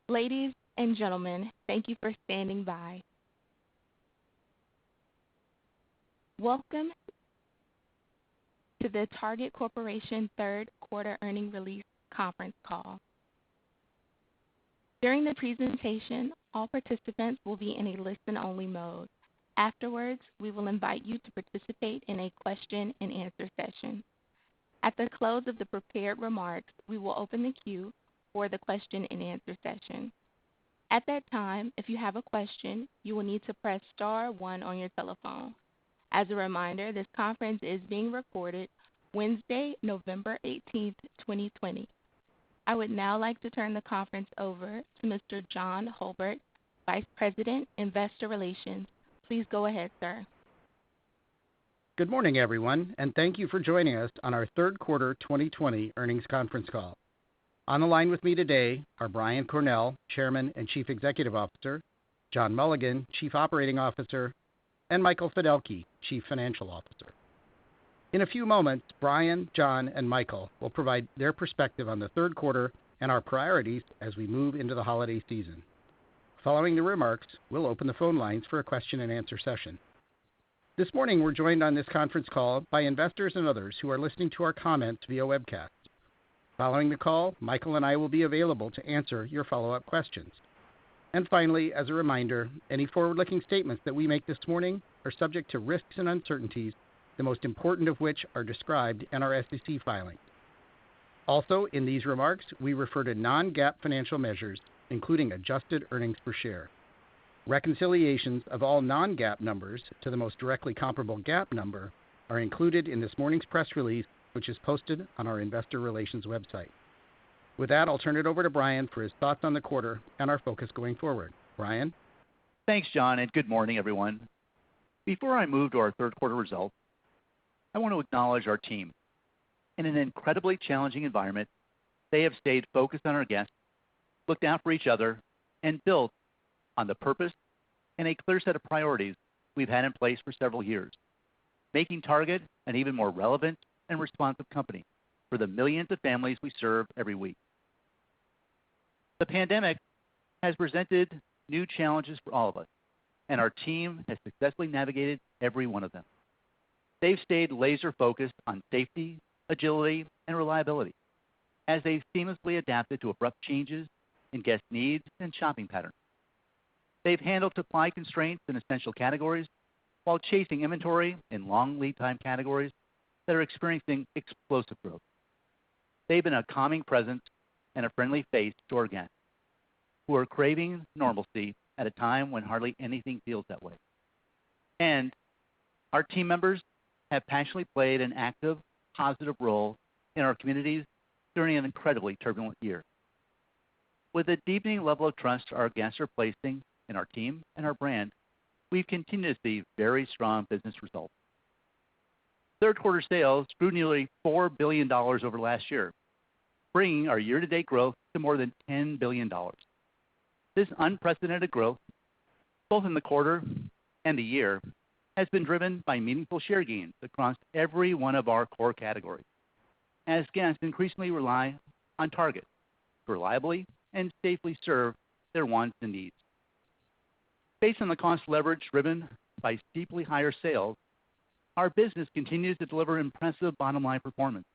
Ladies and gentlemen, thank you for standing by. Welcome to the Target Corporation third quarter earnings release conference call. During the presentation, all participants will be in a listen-only mode. Afterwards, we will invite you to participate in a question-and-answer session. At the close of the prepared remarks, we will open the queue for the question-and-answer session. At that time, if you have a question, you will need to press star one on your telephone. As a reminder, this conference is being recorded Wednesday, November 18th, 2020. I would now like to turn the conference over to Mr. John Hulbert, Vice President, Investor Relations. Please go ahead, sir. Good morning, everyone, and thank you for joining us on our third quarter 2020 earnings conference call. On the line with me today are Brian Cornell, Chairman and Chief Executive Officer, John Mulligan, Chief Operating Officer, and Michael Fiddelke, Chief Financial Officer. In a few moments, Brian, John, and Michael will provide their perspective on the third quarter and our priorities as we move into the holiday season. Following the remarks, we'll open the phone lines for a question-and-answer session. This morning, we're joined on this conference call by investors and others who are listening to our comments via webcast. Following the call, Michael and I will be available to answer your follow-up questions. And finally, as a reminder, any forward-looking statements that we make this morning are subject to risks and uncertainties, the most important of which are described in our SEC filing. Also, in these remarks, we refer to non-GAAP financial measures, including adjusted earnings per share. Reconciliations of all non-GAAP numbers to the most directly comparable GAAP number are included in this morning's press release, which is posted on our Investor Relations website. With that, I'll turn it over to Brian for his thoughts on the quarter and our focus going forward. Brian? Thanks, John, and good morning, everyone. Before I move to our third quarter results, I want to acknowledge our team. In an incredibly challenging environment, they have stayed focused on our guests, looked out for each other, and built on the purpose and a clear set of priorities we've had in place for several years, making Target an even more relevant and responsive company for the millions of families we serve every week. The pandemic has presented new challenges for all of us, and our team has successfully navigated every one of them. They've stayed laser-focused on safety, agility, and reliability as they've seamlessly adapted to abrupt changes in guest needs and shopping patterns. They've handled supply constraints in essential categories while chasing inventory in long lead time categories that are experiencing explosive growth. They've been a calming presence and a friendly face to our guests, who are craving normalcy at a time when hardly anything feels that way. And our team members have passionately played an active, positive role in our communities during an incredibly turbulent year. With the deepening level of trust our guests are placing in our team and our brand, we've continued to see very strong business results. Third quarter sales grew nearly $4 billion over last year, bringing our year-to-date growth to more than $10 billion. This unprecedented growth, both in the quarter and the year, has been driven by meaningful share gains across every one of our core categories, as guests increasingly rely on Target to reliably and safely serve their wants and needs. Based on the cost leverage driven by steeply higher sales, our business continues to deliver impressive bottom-line performance,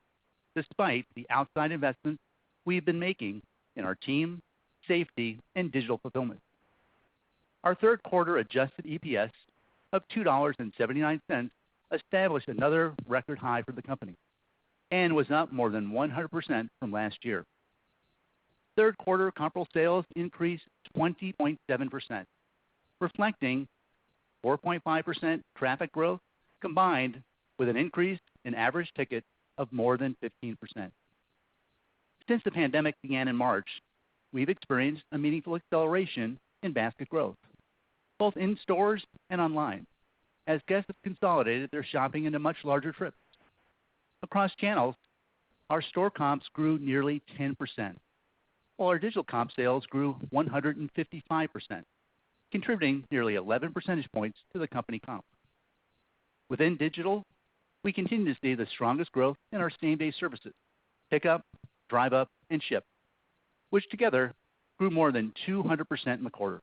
despite the outside investments we've been making in our team, safety, and digital fulfillment. Our third quarter adjusted EPS of $2.79 established another record high for the company and was up more than 100% from last year. Third quarter comparable sales increased 20.7%, reflecting 4.5% traffic growth combined with an increase in average ticket of more than 15%. Since the pandemic began in March, we've experienced a meaningful acceleration in basket growth, both in stores and online, as guests have consolidated their shopping into much larger trips. Across channels, our store comps grew nearly 10%, while our digital comp sales grew 155%, contributing nearly 11 percentage points to the company comp. Within digital, we continue to see the strongest growth in our same-day services, pickup, drive up, and ship, which together grew more than 200% in the quarter.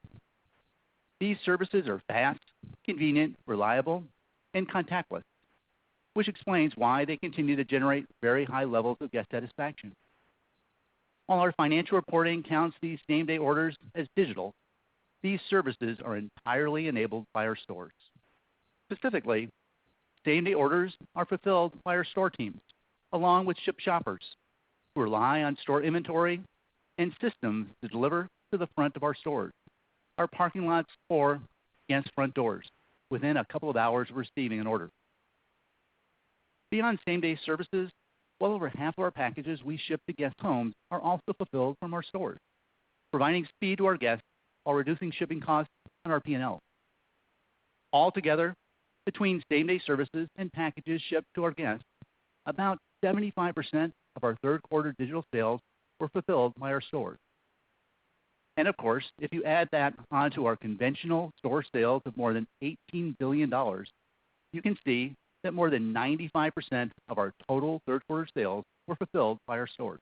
These services are fast, convenient, reliable, and contactless, which explains why they continue to generate very high levels of guest satisfaction. While our financial reporting counts these same-day orders as digital, these services are entirely enabled by our stores. Specifically, same-day orders are fulfilled by our store teams, along with Ship shoppers, who rely on store inventory and systems to deliver to the front of our stores, our parking lots, or guest front doors within a couple of hours of receiving an order. Beyond same-day services, well over half of our packages we ship to guest homes are also fulfilled from our stores, providing speed to our guests while reducing shipping costs on our P&L. Altogether, between same-day services and packages shipped to our guests, about 75% of our third quarter digital sales were fulfilled by our stores. And of course, if you add that onto our conventional store sales of more than $18 billion, you can see that more than 95% of our total third quarter sales were fulfilled by our stores.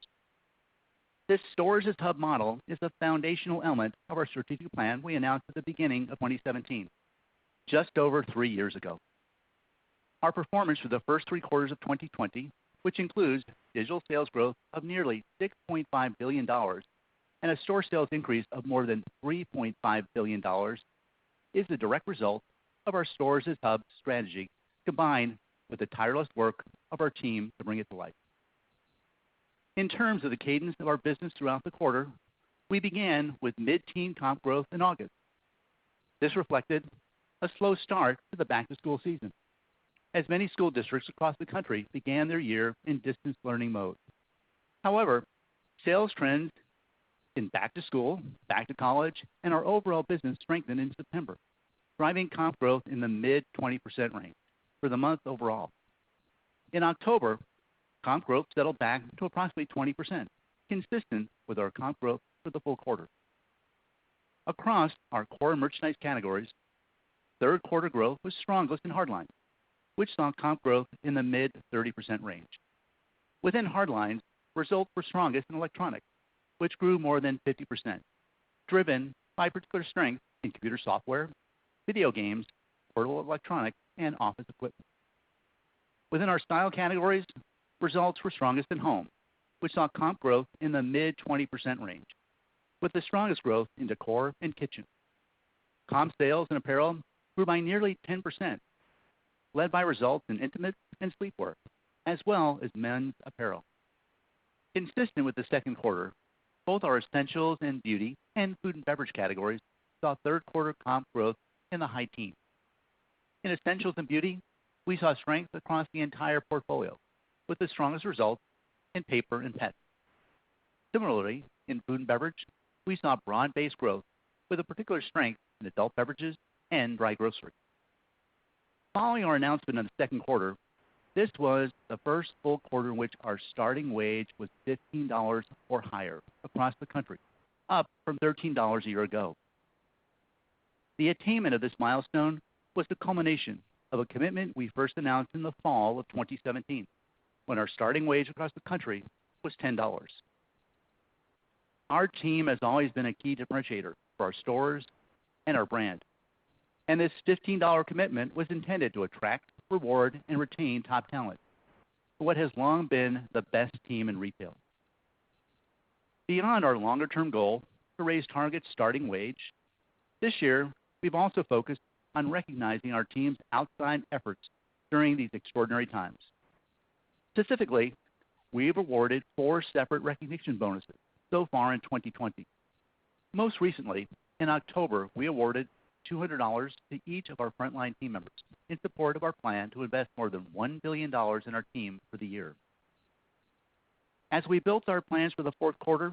This stores as hub model is a foundational element of our strategic plan we announced at the beginning of 2017, just over 3 years ago. Our performance for the first 3 quarters of 2020, which includes digital sales growth of nearly $6.5 billion and a store sales increase of more than $3.5 billion, is the direct result of our stores as hub strategy combined with the tireless work of our team to bring it to life. In terms of the cadence of our business throughout the quarter, we began with mid-teen comp growth in August. This reflected a slow start to the back-to-school season, as many school districts across the country began their year in distance learning mode. However, sales trends in back-to-school, back-to-college, and our overall business strengthened in September, driving comp growth in the mid-20% range for the month overall. In October, comp growth settled back to approximately 20%, consistent with our comp growth for the full quarter. Across our core merchandise categories, third quarter growth was strongest in hardlines, which saw comp growth in the mid-30% range. Within hardlines, results were strongest in electronics, which grew more than 50%, driven by particular strength in computer software, video games, portable electronics, and office equipment. Within our style categories, results were strongest in home, which saw comp growth in the mid-20% range, with the strongest growth in decor and kitchen. Comp sales in apparel grew by nearly 10%, led by results in intimates and sleepwear, as well as men's apparel. Consistent with the second quarter, both our essentials and beauty and food and beverage categories saw third quarter comp growth in the high teens. In essentials and beauty, we saw strength across the entire portfolio, with the strongest results in paper and pets. Similarly, in food and beverage, we saw broad-based growth with a particular strength in adult beverages and dry grocery. Following our announcement in the second quarter, this was the first full quarter in which our starting wage was $15 or higher across the country, up from $13 a year ago. The attainment of this milestone was the culmination of a commitment we first announced in the fall of 2017, when our starting wage across the country was $10. Our team has always been a key differentiator for our stores and our brand, and this $15 commitment was intended to attract, reward, and retain top talent for what has long been the best team in retail. Beyond our longer-term goal to raise Target's starting wage, this year we've also focused on recognizing our team's outside efforts during these extraordinary times. Specifically, we've awarded 4 separate recognition bonuses so far in 2020. Most recently, in October, we awarded $200 to each of our frontline team members in support of our plan to invest more than $1 billion in our team for the year. As we built our plans for the fourth quarter,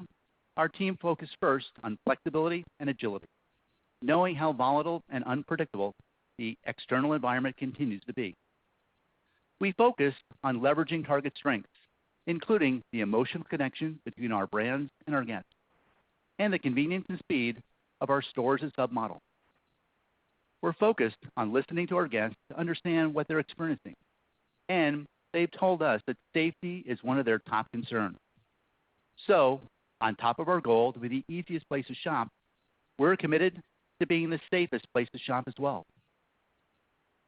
our team focused first on flexibility and agility, knowing how volatile and unpredictable the external environment continues to be. We focused on leveraging Target's strengths, including the emotional connection between our brands and our guests, and the convenience and speed of our stores as hub model. We're focused on listening to our guests to understand what they're experiencing, and they've told us that safety is one of their top concerns. So, On top of our goal to be the easiest place to shop, we're committed to being the safest place to shop as well.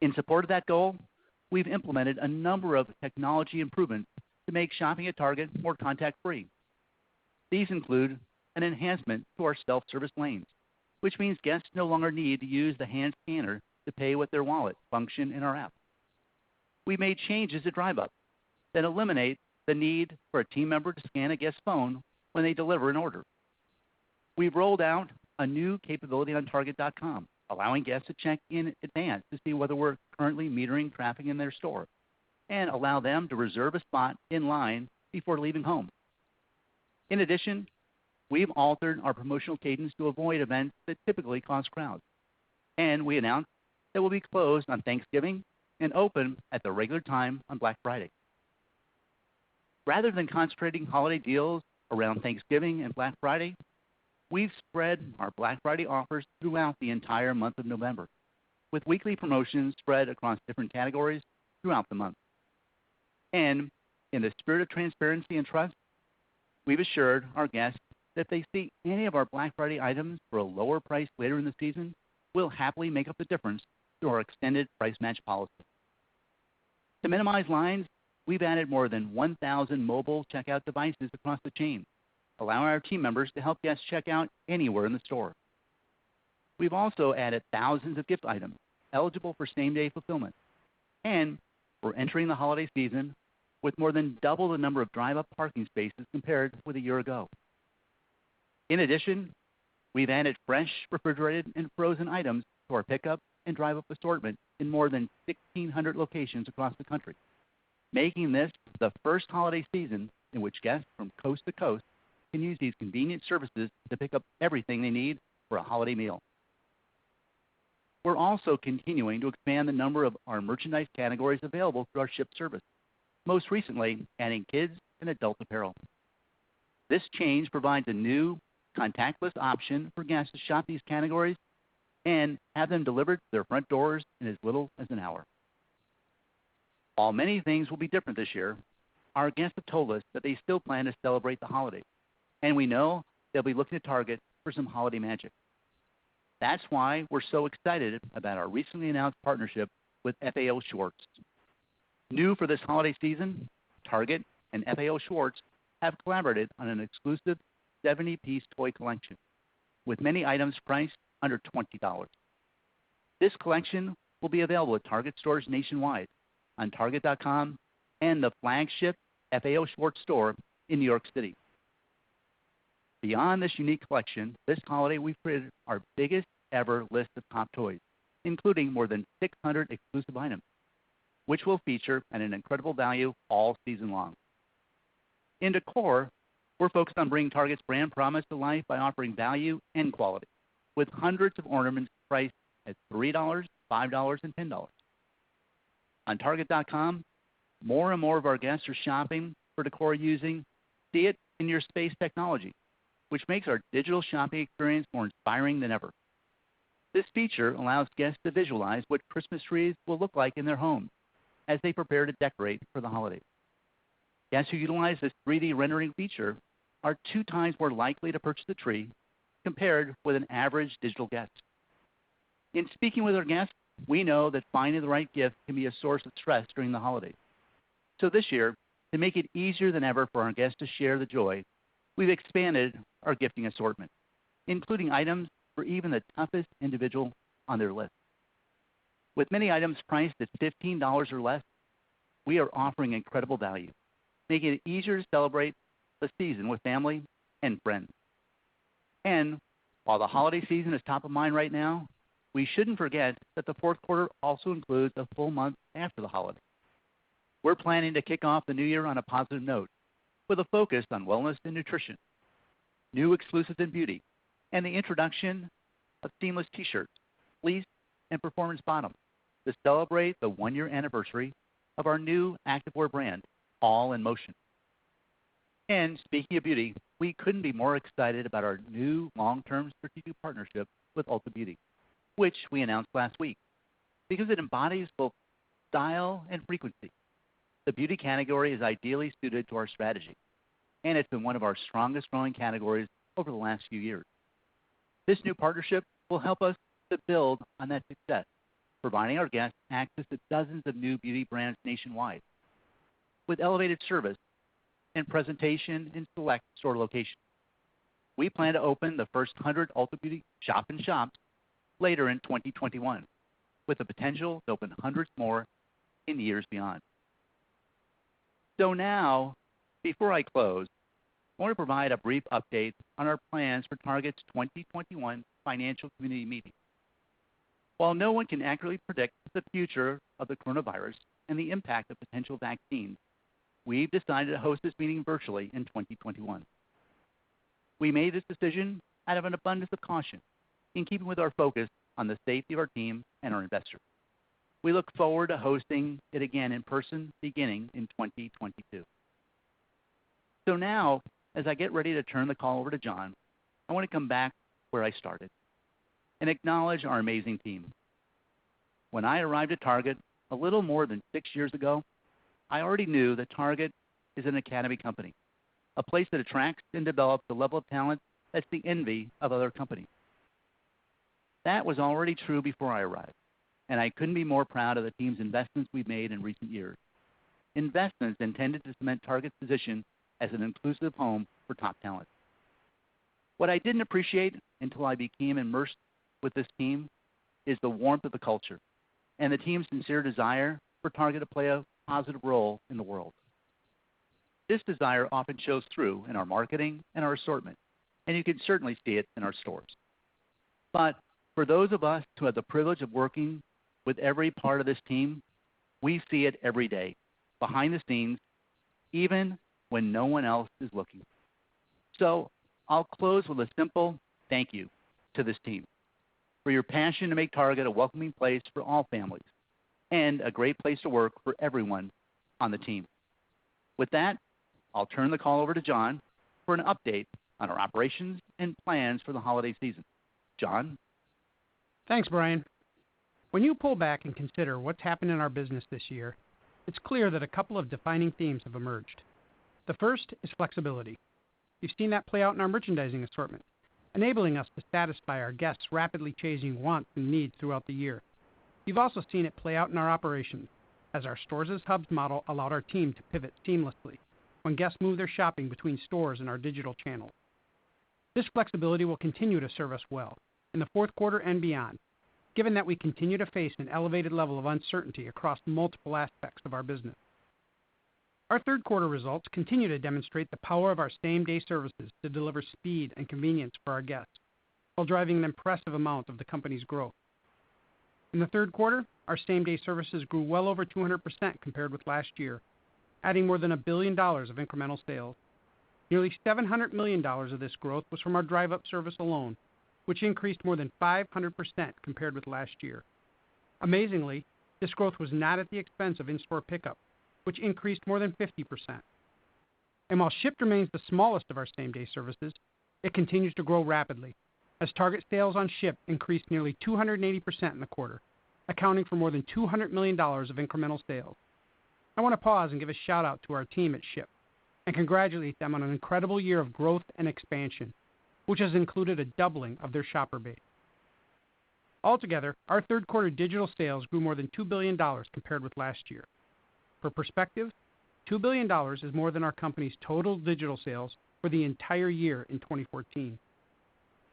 In support of that goal, we've implemented a number of technology improvements to make shopping at Target more contact-free. These include an enhancement to our self-service lanes, which means guests no longer need to use the hand scanner to pay with their wallet function in our app. We made changes to Drive Up that eliminate the need for a team member to scan a guest's phone when they deliver an order. We've rolled out a new capability on Target.com, allowing guests to check in advance to see whether we're currently metering traffic in their store and allow them to reserve a spot in line before leaving home. In addition, we've altered our promotional cadence to avoid events that typically cause crowds. And we announced that we'll be closed on Thanksgiving and open at the regular time on Black Friday. Rather than concentrating holiday deals around Thanksgiving and Black Friday, we've spread our Black Friday offers throughout the entire month of November, with weekly promotions spread across different categories throughout the month. And in the spirit of transparency and trust, we've assured our guests that if they see any of our Black Friday items for a lower price later in the season, we'll happily make up the difference through our extended price match policy. To minimize lines, we've added more than 1,000 mobile checkout devices across the chain, allowing our team members to help guests check out anywhere in the store. We've also added thousands of gift items eligible for same-day fulfillment, and we're entering the holiday season with more than double the number of drive-up parking spaces compared with a year ago. In addition, we've added fresh, refrigerated, and frozen items to our pickup and drive-up assortment in more than 1,600 locations across the country, making this the first holiday season in which guests from coast to coast can use these convenient services to pick up everything they need for a holiday meal. We're also continuing to expand the number of our merchandise categories available through our Ship service, most recently adding kids and adult apparel. This change provides a new contactless option for guests to shop these categories and have them delivered to their front doors in as little as an hour. While many things will be different this year, our guests have told us that they still plan to celebrate the holidays, and we know they'll be looking to Target for some holiday magic. That's why we're so excited about our recently announced partnership with FAO Schwarz. New for this holiday season, Target and FAO Schwarz have collaborated on an exclusive 70-piece toy collection, with many items priced under $20. This collection will be available at Target stores nationwide, on Target.com, and the flagship FAO Schwarz store in New York City. Beyond this unique collection, this holiday we've created our biggest ever list of top toys, including more than 600 exclusive items, which will feature at an incredible value all season long. In decor, we're focused on bringing Target's brand promise to life by offering value and quality, with hundreds of ornaments priced at $3, $5, and $10. On Target.com, more and more of our guests are shopping for decor using See It in Your Space technology, which makes our digital shopping experience more inspiring than ever. This feature allows guests to visualize what Christmas trees will look like in their homes as they prepare to decorate for the holidays. Guests who utilize this 3D rendering feature are 2 times more likely to purchase the tree compared with an average digital guest. In speaking with our guests, we know that finding the right gift can be a source of stress during the holidays. So this year, to make it easier than ever for our guests to share the joy, we've expanded our gifting assortment, including items for even the toughest individual on their list. With many items priced at $15 or less, we are offering incredible value, making it easier to celebrate the season with family and friends. And while the holiday season is top of mind right now, we shouldn't forget that the fourth quarter also includes a full month after the holiday. We're planning to kick off the new year on a positive note, with a focus on wellness and nutrition, new exclusives in beauty, and the introduction of seamless t-shirts, fleece, and performance bottoms to celebrate the 1-year anniversary of our new activewear brand, All in Motion. And speaking of beauty, we couldn't be more excited about our new long-term strategic partnership with Ulta Beauty, which we announced last week, because it embodies both style and frequency. The beauty category is ideally suited to our strategy, and it's been one of our strongest growing categories over the last few years. This new partnership will help us to build on that success, providing our guests access to dozens of new beauty brands nationwide with elevated service and presentation in select store locations. We plan to open the first 100 Ulta Beauty shop-in-shops later in 2021, with the potential to open hundreds more in years beyond. So now, before I close, I want to provide a brief update on our plans for Target's 2021 financial community meeting. While no one can accurately predict the future of the coronavirus and the impact of potential vaccines, we've decided to host this meeting virtually in 2021. We made this decision out of an abundance of caution, in keeping with our focus on the safety of our team and our investors. We look forward to hosting it again in person beginning in 2022. So now, as I get ready to turn the call over to John, I want to come back where I started and acknowledge our amazing team. When I arrived at Target a little more than 6 years ago, I already knew that Target is an academy company, a place that attracts and develops a level of talent that's the envy of other companies. That was already true before I arrived, and I couldn't be more proud of the team's investments we've made in recent years. Investments intended to cement Target's position as an inclusive home for top talent. What I didn't appreciate until I became immersed with this team is the warmth of the culture and the team's sincere desire for Target to play a positive role in the world. This desire often shows through in our marketing and our assortment, and you can certainly see it in our stores. But for those of us who have the privilege of working with every part of this team, we see it every day, behind the scenes, even when no one else is looking. So I'll close with a simple thank you to this team for your passion to make Target a welcoming place for all families and a great place to work for everyone on the team. With that, I'll turn the call over to John for an update on our operations and plans for the holiday season. John? Thanks, Brian. When you pull back and consider what's happened in our business this year, it's clear that a couple of defining themes have emerged. The first is flexibility. You've seen that play out in our merchandising assortment, enabling us to satisfy our guests' rapidly changing wants and needs throughout the year. You've also seen it play out in our operations, as our stores as hubs model allowed our team to pivot seamlessly when guests move their shopping between stores and our digital channels. This flexibility will continue to serve us well in the fourth quarter and beyond, given that we continue to face an elevated level of uncertainty across multiple aspects of our business. Our third quarter results continue to demonstrate the power of our same-day services to deliver speed and convenience for our guests, while driving an impressive amount of the company's growth. In the third quarter, our same-day services grew well over 200% compared with last year, adding more than $1 billion of incremental sales. Nearly $700 million of this growth was from our drive-up service alone, which increased more than 500% compared with last year. Amazingly, this growth was not at the expense of in-store pickup, which increased more than 50%. And while Shipt remains the smallest of our same-day services, it continues to grow rapidly, as Target sales on Shipt increased nearly 280% in the quarter, accounting for more than $200 million of incremental sales. I want to pause and give a shout out to our team at Shipt and congratulate them on an incredible year of growth and expansion, which has included a doubling of their shopper base. Altogether, our third quarter digital sales grew more than $2 billion compared with last year. For perspective, $2 billion is more than our company's total digital sales for the entire year in 2014.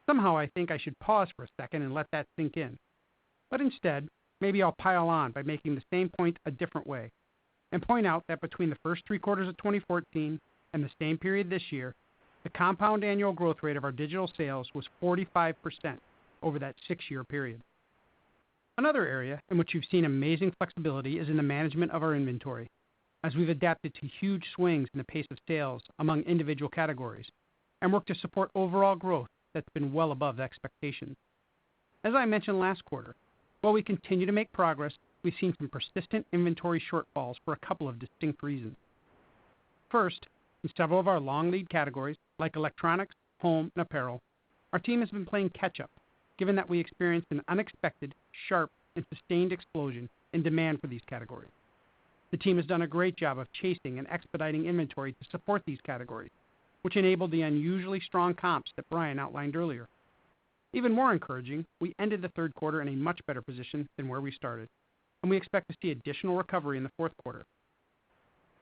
Somehow I think I should pause for a second and let that sink in. But instead, maybe I'll pile on by making the same point a different way and point out that between the first 3 quarters of 2014 and the same period this year, the compound annual growth rate of our digital sales was 45% over that 6-year period. Another area in which you've seen amazing flexibility is in the management of our inventory, as we've adapted to huge swings in the pace of sales among individual categories and worked to support overall growth that's been well above expectations. As I mentioned last quarter, while we continue to make progress, we've seen some persistent inventory shortfalls for a couple of distinct reasons. First, in several of our long lead categories, like electronics, home, and apparel, our team has been playing catch-up, given that we experienced an unexpected, sharp, and sustained explosion in demand for these categories. The team has done a great job of chasing and expediting inventory to support these categories, which enabled the unusually strong comps that Brian outlined earlier. Even more encouraging, we ended the third quarter in a much better position than where we started, and we expect to see additional recovery in the fourth quarter.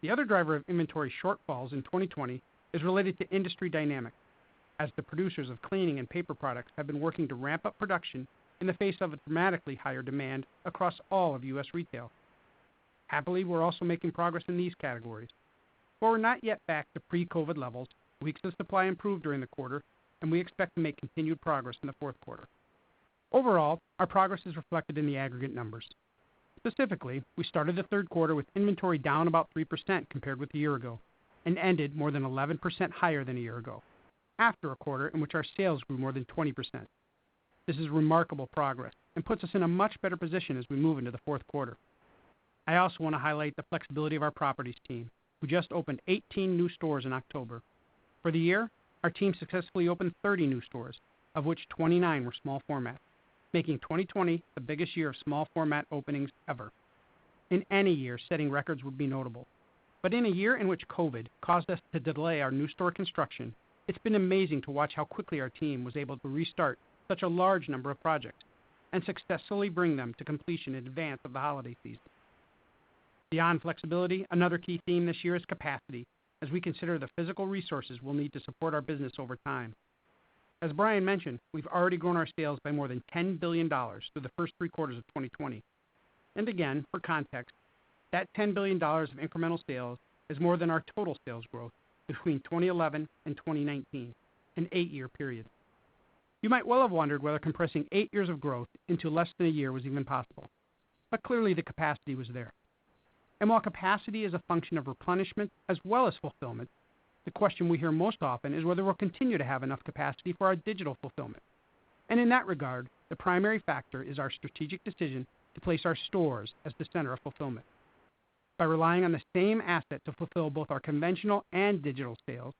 The other driver of inventory shortfalls in 2020 is related to industry dynamics, as the producers of cleaning and paper products have been working to ramp up production in the face of a dramatically higher demand across all of U.S. retail. Happily, we're also making progress in these categories. While we're not yet back to pre-COVID levels, weeks of supply improved during the quarter, and we expect to make continued progress in the fourth quarter. Overall, our progress is reflected in the aggregate numbers. Specifically, we started the third quarter with inventory down about 3% compared with a year ago, and ended more than 11% higher than a year ago, after a quarter in which our sales grew more than 20%. This is remarkable progress and puts us in a much better position as we move into the fourth quarter. I also want to highlight the flexibility of our properties team, who just opened 18 new stores in October. For the year, our team successfully opened 30 new stores, of which 29 were small format, making 2020 the biggest year of small format openings ever. In any year, setting records would be notable. But in a year in which COVID caused us to delay our new store construction, it's been amazing to watch how quickly our team was able to restart such a large number of projects and successfully bring them to completion in advance of the holiday season. Beyond flexibility, another key theme this year is capacity, as we consider the physical resources we'll need to support our business over time. As Brian mentioned, we've already grown our sales by more than $10 billion through the first three quarters of 2020. And again, for context, that $10 billion of incremental sales is more than our total sales growth between 2011 and 2019, an 8-year period. You might well have wondered whether compressing 8 years of growth into less than a year was even possible. But clearly the capacity was there. And while capacity is a function of replenishment as well as fulfillment, the question we hear most often is whether we'll continue to have enough capacity for our digital fulfillment. And in that regard, the primary factor is our strategic decision to place our stores as the center of fulfillment. By relying on the same asset to fulfill both our conventional and digital sales,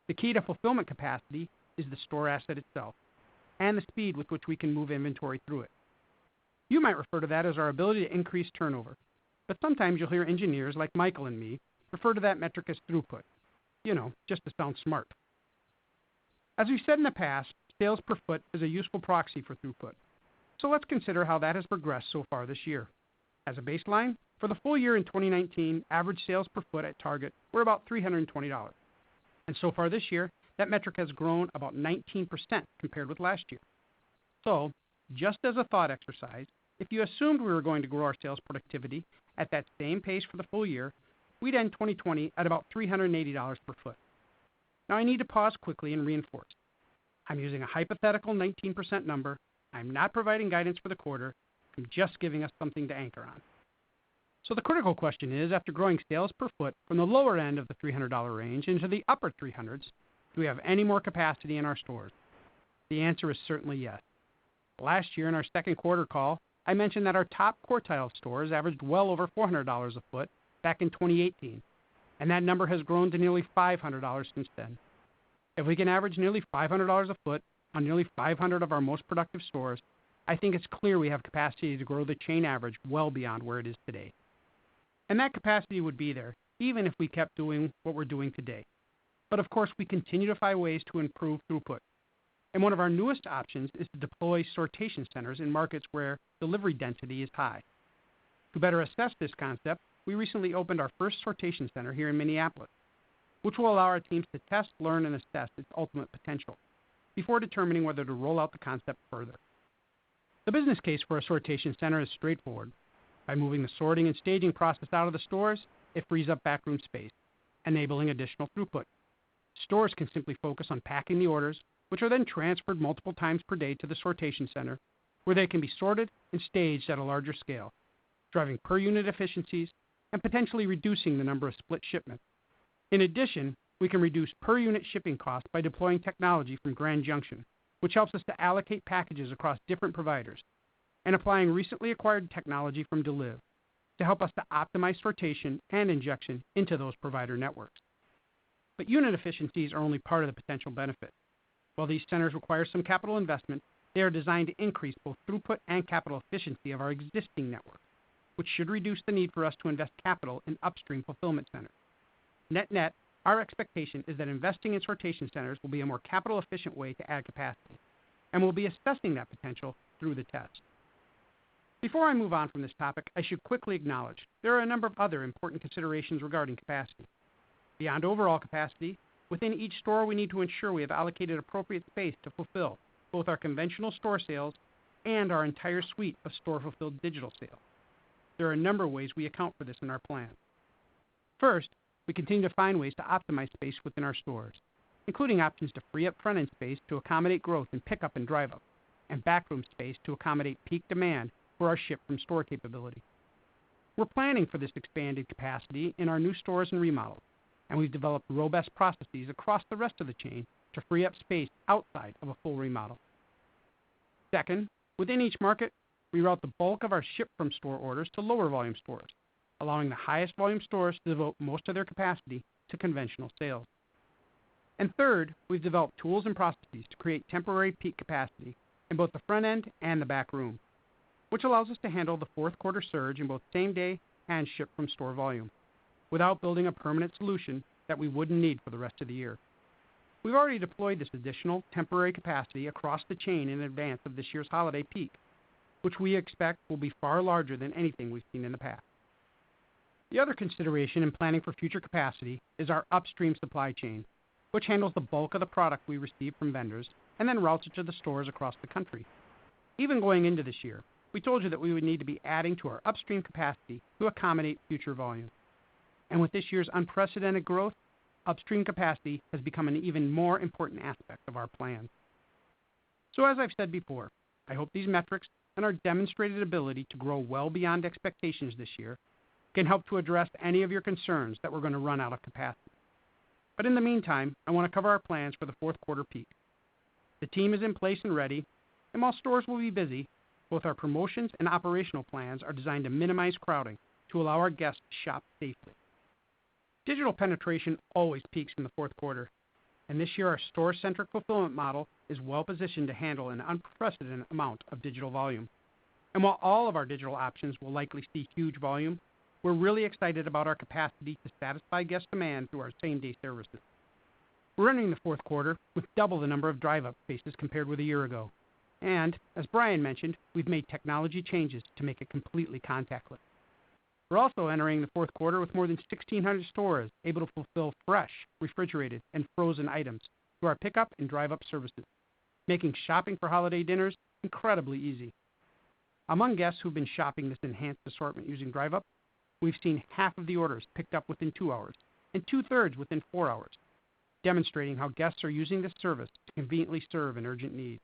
the key to fulfillment capacity is the store asset itself and the speed with which we can move inventory through it. You might refer to that as our ability to increase turnover, but sometimes you'll hear engineers like Michael and me refer to that metric as throughput. Just to sound smart. As we've said in the past, sales per foot is a useful proxy for throughput. So let's consider how that has progressed so far this year. As a baseline, for the full year in 2019, average sales per foot at Target were about $320. And so far this year, that metric has grown about 19% compared with last year. So, just as a thought exercise, if you assumed we were going to grow our sales productivity at that same pace for the full year, we'd end 2020 at about $380 per foot. Now I need to pause quickly and reinforce. I'm using a hypothetical 19% number. I'm not providing guidance for the quarter. I'm just giving us something to anchor on. So the critical question is, after growing sales per foot from the lower end of the $300 range into the upper 300s, do we have any more capacity in our stores? The answer is certainly yes. Last year in our second quarter call, I mentioned that our top quartile stores averaged well over $400 a foot back in 2018, and that number has grown to nearly $500 since then. If we can average nearly $500 a foot on nearly 500 of our most productive stores, I think it's clear we have capacity to grow the chain average well beyond where it is today. And that capacity would be there, even if we kept doing what we're doing today. But of course, we continue to find ways to improve throughput. And one of our newest options is to deploy sortation centers in markets where delivery density is high. To better assess this concept, we recently opened our first sortation center here in Minneapolis, which will allow our teams to test, learn, and assess its ultimate potential before determining whether to roll out the concept further. The business case for a sortation center is straightforward. By moving the sorting and staging process out of the stores, it frees up backroom space, enabling additional throughput. Stores can simply focus on packing the orders, which are then transferred multiple times per day to the sortation center, where they can be sorted and staged at a larger scale, driving per unit efficiencies and potentially reducing the number of split shipments. In addition, we can reduce per unit shipping costs by deploying technology from Grand Junction, which helps us to allocate packages across different providers, and applying recently acquired technology from Deliv to help us to optimize sortation and injection into those provider networks. But unit efficiencies are only part of the potential benefit. While these centers require some capital investment, they are designed to increase both throughput and capital efficiency of our existing network, which should reduce the need for us to invest capital in upstream fulfillment centers. Net-net, our expectation is that investing in sortation centers will be a more capital-efficient way to add capacity, and we'll be assessing that potential through the test. Before I move on from this topic, I should quickly acknowledge there are a number of other important considerations regarding capacity. Beyond overall capacity, within each store we need to ensure we have allocated appropriate space to fulfill both our conventional store sales and our entire suite of store-fulfilled digital sales. There are a number of ways we account for this in our plan. First, we continue to find ways to optimize space within our stores, including options to free up front-end space to accommodate growth in pickup and drive-up, and backroom space to accommodate peak demand for our ship-from-store capability. We're planning for this expanded capacity in our new stores and remodels, and we've developed robust processes across the rest of the chain to free up space outside of a full remodel. Second, within each market, we route the bulk of our ship-from-store orders to lower volume stores, allowing the highest volume stores to devote most of their capacity to conventional sales. And third, we've developed tools and processes to create temporary peak capacity in both the front end and the back room, which allows us to handle the fourth quarter surge in both same-day and ship-from-store volume, without building a permanent solution that we wouldn't need for the rest of the year. We've already deployed this additional temporary capacity across the chain in advance of this year's holiday peak, which we expect will be far larger than anything we've seen in the past. The other consideration in planning for future capacity is our upstream supply chain, which handles the bulk of the product we receive from vendors and then routes it to the stores across the country. Even going into this year, we told you that we would need to be adding to our upstream capacity to accommodate future volume. And with this year's unprecedented growth, upstream capacity has become an even more important aspect of our plan. So as I've said before, I hope these metrics and our demonstrated ability to grow well beyond expectations this year can help to address any of your concerns that we're going to run out of capacity. But in the meantime, I want to cover our plans for the fourth quarter peak. The team is in place and ready, and while stores will be busy, both our promotions and operational plans are designed to minimize crowding to allow our guests to shop safely. Digital penetration always peaks in the fourth quarter, and this year our store-centric fulfillment model is well positioned to handle an unprecedented amount of digital volume. And while all of our digital options will likely see huge volume, we're really excited about our capacity to satisfy guest demand through our same-day services. We're entering the fourth quarter with double the number of drive-up spaces compared with a year ago. And, as Brian mentioned, we've made technology changes to make it completely contactless. We're also entering the fourth quarter with more than 1,600 stores able to fulfill fresh, refrigerated, and frozen items through our pickup and drive-up services, making shopping for holiday dinners incredibly easy. Among guests who've been shopping this enhanced assortment using drive-up, we've seen half of the orders picked up within 2 hours and 2/3 within 4 hours, demonstrating how guests are using this service to conveniently serve an urgent need.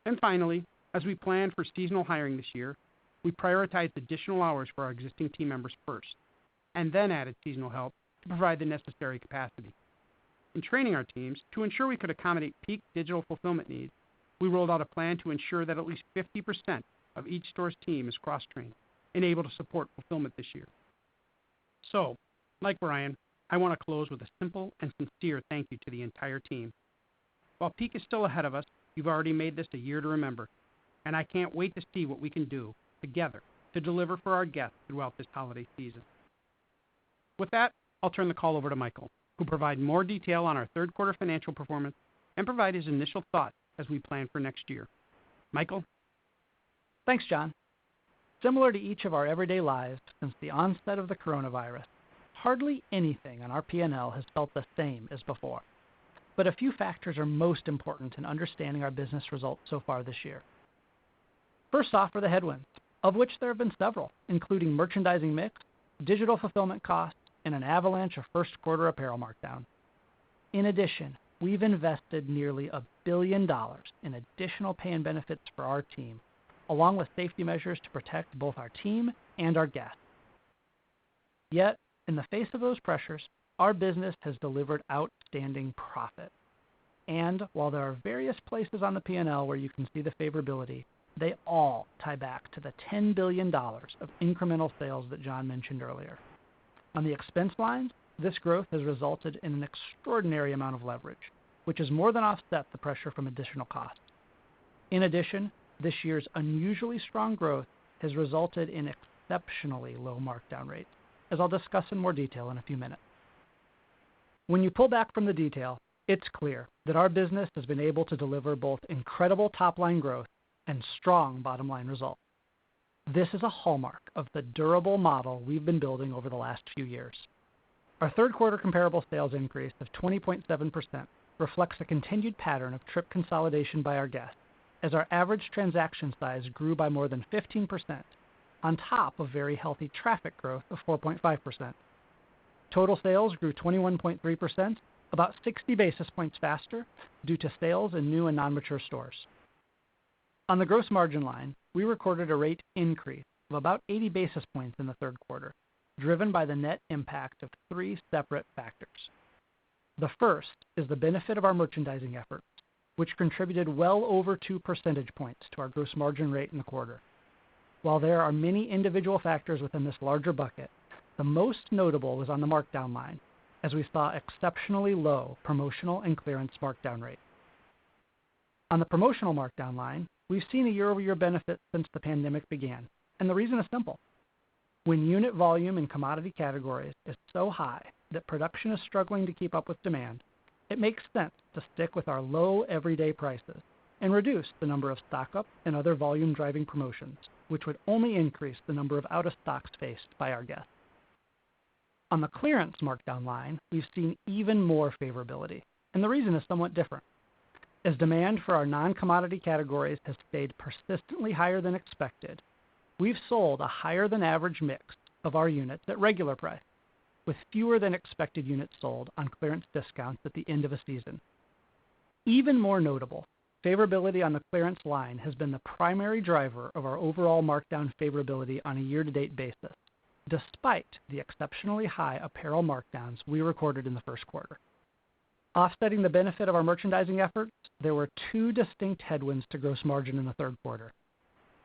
And finally, as we plan for seasonal hiring this year, we prioritized additional hours for our existing team members first, and then added seasonal help to provide the necessary capacity. In training our teams to ensure we could accommodate peak digital fulfillment needs, we rolled out a plan to ensure that at least 50% of each store's team is cross-trained and able to support fulfillment this year. So, like Brian, I want to close with a simple and sincere thank you to the entire team. While peak is still ahead of us, you've already made this a year to remember, and I can't wait to see what we can do together to deliver for our guests throughout this holiday season. With that, I'll turn the call over to Michael, who'll provide more detail on our third quarter financial performance and provide his initial thoughts as we plan for next year. Michael? Thanks, John. Similar to each of our everyday lives since the onset of the coronavirus, hardly anything on our P&L has felt the same as before. But a few factors are most important in understanding our business results so far this year. First off are the headwinds, of which there have been several, including merchandising mix, digital fulfillment costs, and an avalanche of first quarter apparel markdown. In addition, we've invested nearly $1 billion in additional pay and benefits for our team, along with safety measures to protect both our team and our guests. Yet, in the face of those pressures, our business has delivered outstanding profit. And while there are various places on the P&L where you can see the favorability, they all tie back to the $10 billion of incremental sales that John mentioned earlier. On the expense lines, this growth has resulted in an extraordinary amount of leverage, which has more than offset the pressure from additional costs. In addition, this year's unusually strong growth has resulted in exceptionally low markdown rates, as I'll discuss in more detail in a few minutes. When you pull back from the detail, it's clear that our business has been able to deliver both incredible top-line growth and strong bottom-line results. This is a hallmark of the durable model we've been building over the last few years. Our third quarter comparable sales increase of 20.7% reflects a continued pattern of trip consolidation by our guests, as our average transaction size grew by more than 15%, on top of very healthy traffic growth of 4.5%. Total sales grew 21.3%, about 60 basis points faster due to sales in new and non-mature stores. On the gross margin line, we recorded a rate increase of about 80 basis points in the third quarter, driven by the net impact of three separate factors. The first is the benefit of our merchandising efforts, which contributed well over 2 percentage points to our gross margin rate in the quarter. While there are many individual factors within this larger bucket, the most notable was on the markdown line, as we saw exceptionally low promotional and clearance markdown rate. On the promotional markdown line, we've seen a year-over-year benefit since the pandemic began, and the reason is simple. When unit volume in commodity categories is so high that production is struggling to keep up with demand, it makes sense to stick with our low everyday prices and reduce the number of stock-up and other volume-driving promotions, which would only increase the number of out-of-stocks faced by our guests. On the clearance markdown line, we've seen even more favorability, and the reason is somewhat different. As demand for our non-commodity categories has stayed persistently higher than expected, we've sold a higher than average mix of our units at regular price, with fewer than expected units sold on clearance discounts at the end of a season. Even more notable, favorability on the clearance line has been the primary driver of our overall markdown favorability on a year-to-date basis, despite the exceptionally high apparel markdowns we recorded in the first quarter. Offsetting the benefit of our merchandising efforts, there were two distinct headwinds to gross margin in the third quarter.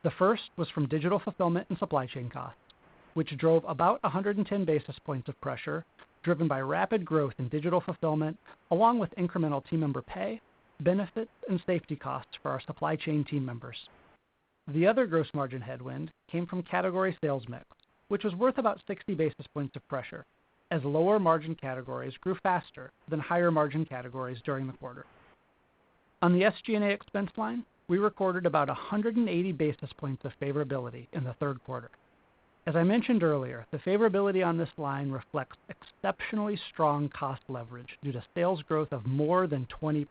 The first was from digital fulfillment and supply chain costs, which drove about 110 basis points of pressure, driven by rapid growth in digital fulfillment, along with incremental team member pay, benefits, and safety costs for our supply chain team members. The other gross margin headwind came from category sales mix, which was worth about 60 basis points of pressure, as lower margin categories grew faster than higher margin categories during the quarter. On the SG&A expense line, we recorded about 180 basis points of favorability in the third quarter. As I mentioned earlier, the favorability on this line reflects exceptionally strong cost leverage due to sales growth of more than 20%.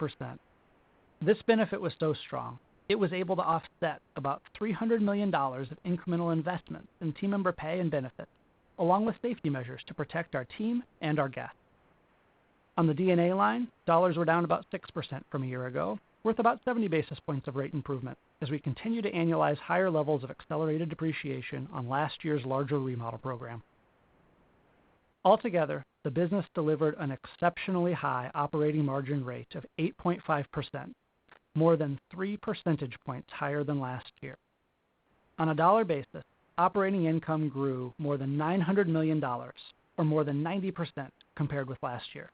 This benefit was so strong, it was able to offset about $300 million of incremental investments in team member pay and benefits, along with safety measures to protect our team and our guests. On the D&A line, dollars were down about 6% from a year ago, worth about 70 basis points of rate improvement as we continue to annualize higher levels of accelerated depreciation on last year's larger remodel program. Altogether, the business delivered an exceptionally high operating margin rate of 8.5%, more than 3 percentage points higher than last year. On a dollar basis, operating income grew more than $900 million, or more than 90% compared with last year.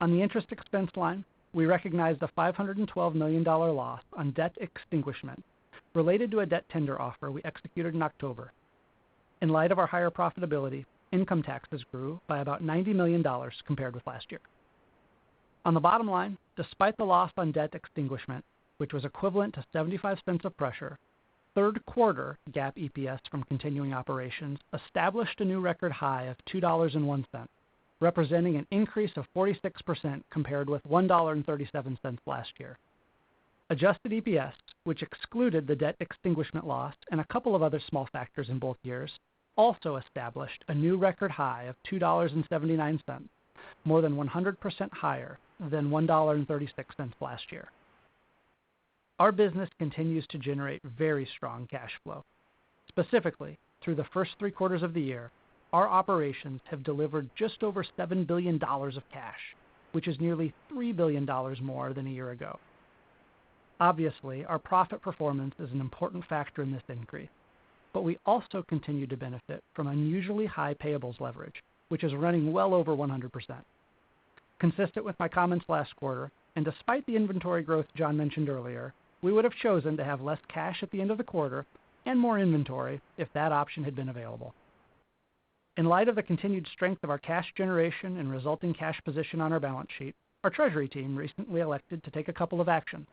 On the interest expense line, we recognized a $512 million loss on debt extinguishment related to a debt tender offer we executed in October. In light of our higher profitability, income taxes grew by about $90 million compared with last year. On the bottom line, despite the loss on debt extinguishment, which was equivalent to 75 cents of pressure, third quarter GAAP EPS from continuing operations established a new record high of $2.01, representing an increase of 46% compared with $1.37 last year. Adjusted EPS, which excluded the debt extinguishment loss and a couple of other small factors in both years, also established a new record high of $2.79, more than 100% higher than $1.36 last year. Our business continues to generate very strong cash flow. Specifically, through the first 3 quarters of the year, our operations have delivered just over $7 billion of cash, which is nearly $3 billion more than a year ago. Obviously, our profit performance is an important factor in this increase, but we also continue to benefit from unusually high payables leverage, which is running well over 100%. Consistent with my comments last quarter, and despite the inventory growth John mentioned earlier, we would have chosen to have less cash at the end of the quarter and more inventory if that option had been available. In light of the continued strength of our cash generation and resulting cash position on our balance sheet, our treasury team recently elected to take a couple of actions.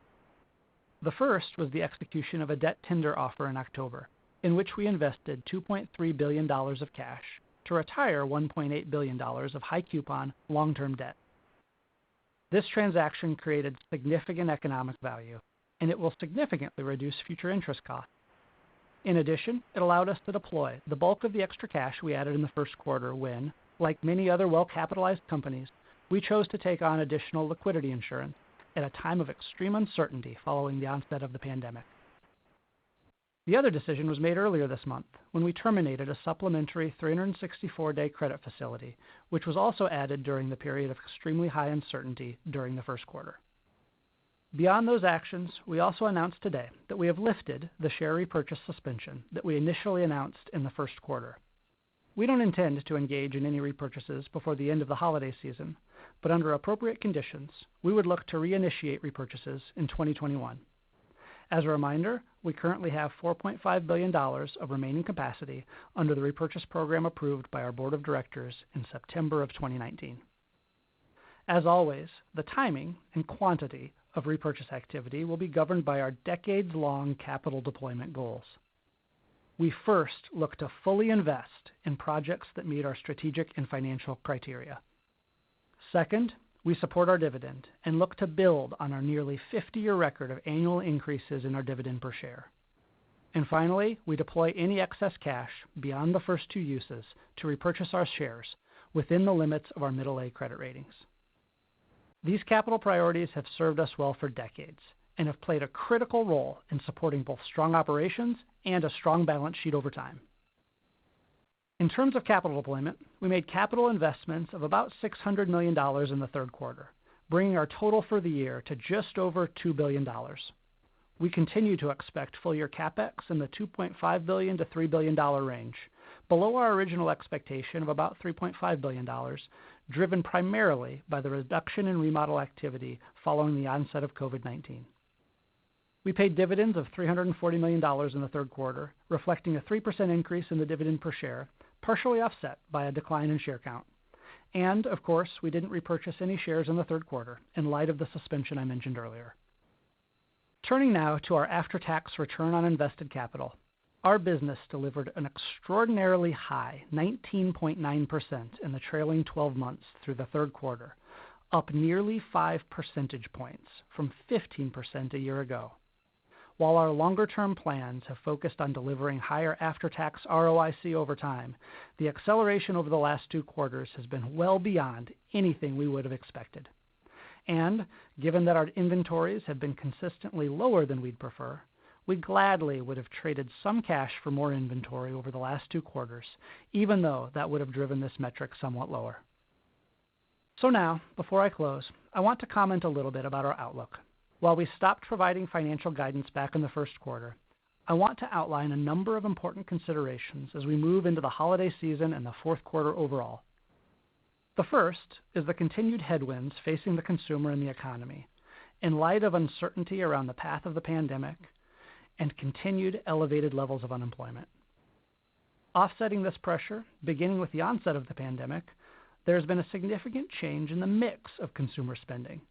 The first was the execution of a debt tender offer in October, in which we invested $2.3 billion of cash to retire $1.8 billion of high coupon long-term debt. This transaction created significant economic value, and it will significantly reduce future interest costs. In addition, it allowed us to deploy the bulk of the extra cash we added in the first quarter when, like many other well-capitalized companies, we chose to take on additional liquidity insurance at a time of extreme uncertainty following the onset of the pandemic. The other decision was made earlier this month when we terminated a supplementary 364-day credit facility, which was also added during the period of extremely high uncertainty during the first quarter. Beyond those actions, we also announced today that we have lifted the share repurchase suspension that we initially announced in the first quarter. We don't intend to engage in any repurchases before the end of the holiday season, but under appropriate conditions, we would look to reinitiate repurchases in 2021. As a reminder, we currently have $4.5 billion of remaining capacity under the repurchase program approved by our board of directors in September of 2019. As always, the timing and quantity of repurchase activity will be governed by our decades-long capital deployment goals. We first look to fully invest in projects that meet our strategic and financial criteria. Second, we support our dividend and look to build on our nearly 50-year record of annual increases in our dividend per share. And finally, we deploy any excess cash beyond the first two uses to repurchase our shares within the limits of our middle A credit ratings. These capital priorities have served us well for decades and have played a critical role in supporting both strong operations and a strong balance sheet over time. In terms of capital deployment, we made capital investments of about $600 million in the third quarter, bringing our total for the year to just over $2 billion. We continue to expect full-year CapEx in the $2.5 billion to $3 billion range, below our original expectation of about $3.5 billion, driven primarily by the reduction in remodel activity following the onset of COVID-19. We paid dividends of $340 million in the third quarter, reflecting a 3% increase in the dividend per share, partially offset by a decline in share count. And, of course, we didn't repurchase any shares in the third quarter in light of the suspension I mentioned earlier. Turning now to our after-tax return on invested capital. Our business delivered an extraordinarily high 19.9% in the trailing 12 months through the third quarter, up nearly 5 percentage points from 15% a year ago. While our longer-term plans have focused on delivering higher after-tax ROIC over time, the acceleration over the last 2 quarters has been well beyond anything we would have expected. And given that our inventories have been consistently lower than we'd prefer, we gladly would have traded some cash for more inventory over the last 2 quarters, even though that would have driven this metric somewhat lower. So now, before I close, I want to comment a little bit about our outlook. While we stopped providing financial guidance back in the first quarter, I want to outline a number of important considerations as we move into the holiday season and the fourth quarter overall. The first is the continued headwinds facing the consumer and the economy in light of uncertainty around the path of the pandemic and continued elevated levels of unemployment. Offsetting this pressure, beginning with the onset of the pandemic, there has been a significant change in the mix of consumer spending,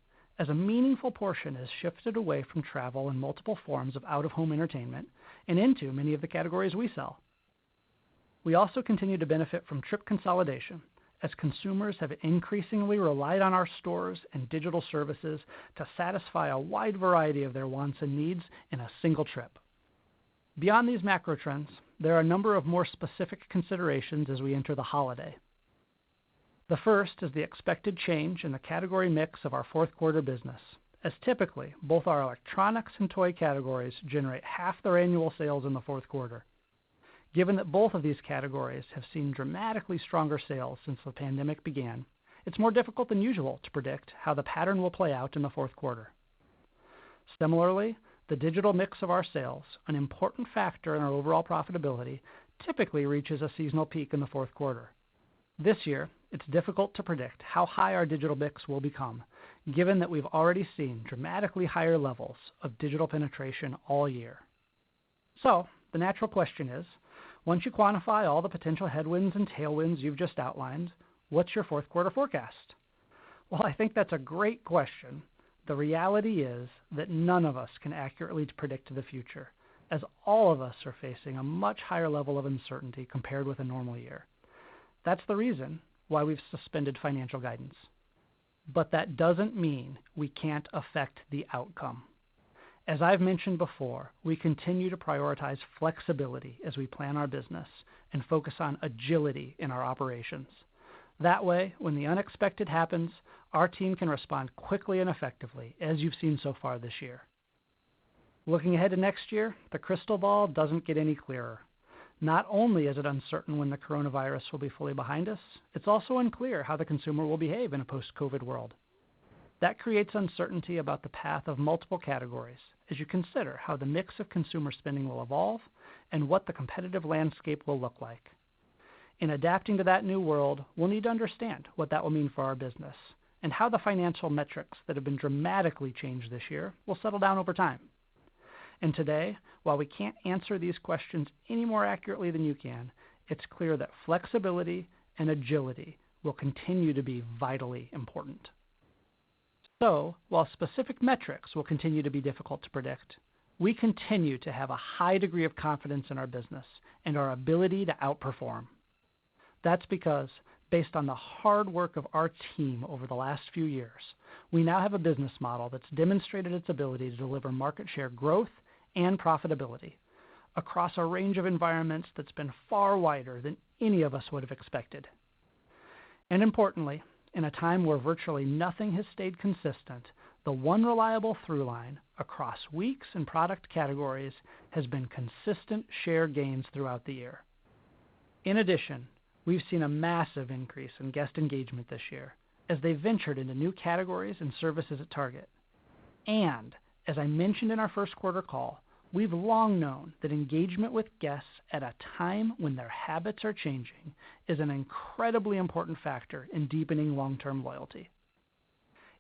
as a meaningful portion has shifted away from travel and multiple forms of out-of-home entertainment and into many of the categories we sell. We also continue to benefit from trip consolidation, as consumers have increasingly relied on our stores and digital services to satisfy a wide variety of their wants and needs in a single trip. Beyond these macro trends, there are a number of more specific considerations as we enter the holiday. The first is the expected change in the category mix of our fourth quarter business, as typically both our electronics and toy categories generate half their annual sales in the fourth quarter. Given that both of these categories have seen dramatically stronger sales since the pandemic began, it's more difficult than usual to predict how the pattern will play out in the fourth quarter. Similarly, the digital mix of our sales, an important factor in our overall profitability, typically reaches a seasonal peak in the fourth quarter. This year, it's difficult to predict how high our digital mix will become, given that we've already seen dramatically higher levels of digital penetration all year. So, the natural question is, Once you quantify all the potential headwinds and tailwinds you've just outlined, what's your fourth quarter forecast? Well, I think that's a great question. The reality is that none of us can accurately predict the future, as all of us are facing a much higher level of uncertainty compared with a normal year. That's the reason why we've suspended financial guidance. But that doesn't mean we can't affect the outcome. As I've mentioned before, we continue to prioritize flexibility as we plan our business and focus on agility in our operations. That way, when the unexpected happens, our team can respond quickly and effectively, as you've seen so far this year. Looking ahead to next year, the crystal ball doesn't get any clearer. Not only is it uncertain when the coronavirus will be fully behind us, it's also unclear how the consumer will behave in a post-COVID world. That creates uncertainty about the path of multiple categories as you consider how the mix of consumer spending will evolve and what the competitive landscape will look like. In adapting to that new world, we'll need to understand what that will mean for our business and how the financial metrics that have been dramatically changed this year will settle down over time. And today, while we can't answer these questions any more accurately than you can, it's clear that flexibility and agility will continue to be vitally important. So, while specific metrics will continue to be difficult to predict, we continue to have a high degree of confidence in our business and our ability to outperform. That's because, based on the hard work of our team over the last few years, we now have a business model that's demonstrated its ability to deliver market share growth and profitability across a range of environments that's been far wider than any of us would have expected. And importantly, in a time where virtually nothing has stayed consistent, the one reliable through line across weeks and product categories has been consistent share gains throughout the year. In addition, we've seen a massive increase in guest engagement this year as they ventured into new categories and services at Target. And, as I mentioned in our first quarter call, we've long known that engagement with guests at a time when their habits are changing is an incredibly important factor in deepening long-term loyalty.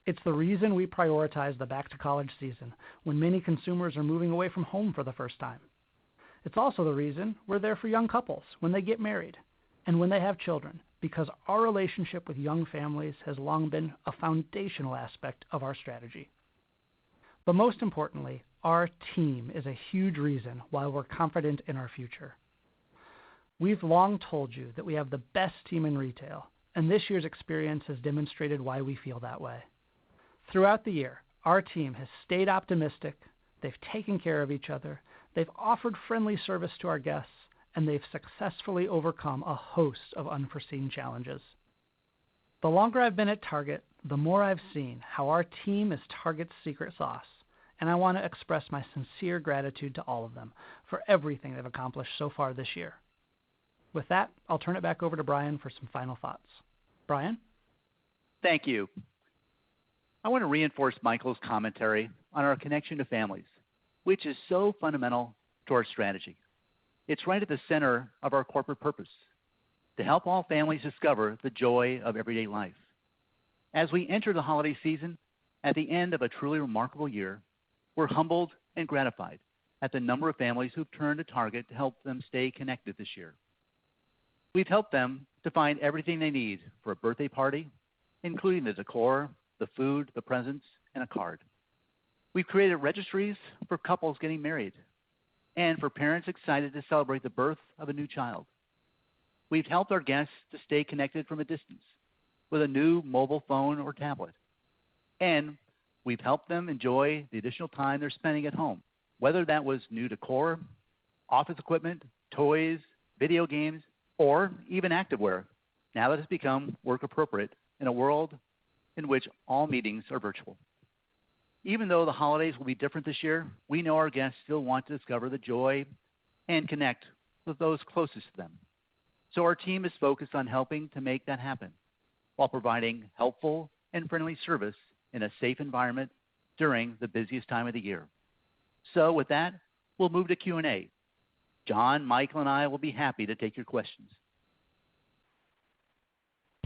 It's the reason we prioritize the back-to-college season when many consumers are moving away from home for the first time. It's also the reason we're there for young couples when they get married and when they have children, because our relationship with young families has long been a foundational aspect of our strategy. But most importantly, our team is a huge reason why we're confident in our future. We've long told you that we have the best team in retail, and this year's experience has demonstrated why we feel that way. Throughout the year, our team has stayed optimistic, they've taken care of each other, they've offered friendly service to our guests, and they've successfully overcome a host of unforeseen challenges. The longer I've been at Target, the more I've seen how our team is Target's secret sauce, and I want to express my sincere gratitude to all of them for everything they've accomplished so far this year. With that, I'll turn it back over to Brian for some final thoughts. Brian? Thank you. I want to reinforce Michael's commentary on our connection to families, which is so fundamental to our strategy. It's right at the center of our corporate purpose, to help all families discover the joy of everyday life. As we enter the holiday season, at the end of a truly remarkable year, we're humbled and gratified at the number of families who've turned to Target to help them stay connected this year. We've helped them to find everything they need for a birthday party, including the decor, the food, the presents, and a card. We've created registries for couples getting married and for parents excited to celebrate the birth of a new child. We've helped our guests to stay connected from a distance with a new mobile phone or tablet. And we've helped them enjoy the additional time they're spending at home, whether that was new decor, office equipment, toys, video games, or even activewear, now that it's become work appropriate in a world in which all meetings are virtual. Even though the holidays will be different this year, we know our guests still want to discover the joy and connect with those closest to them. So our team is focused on helping to make that happen while providing helpful and friendly service in a safe environment during the busiest time of the year. So with that, we'll move to Q&A. John, Michael, and I will be happy to take your questions.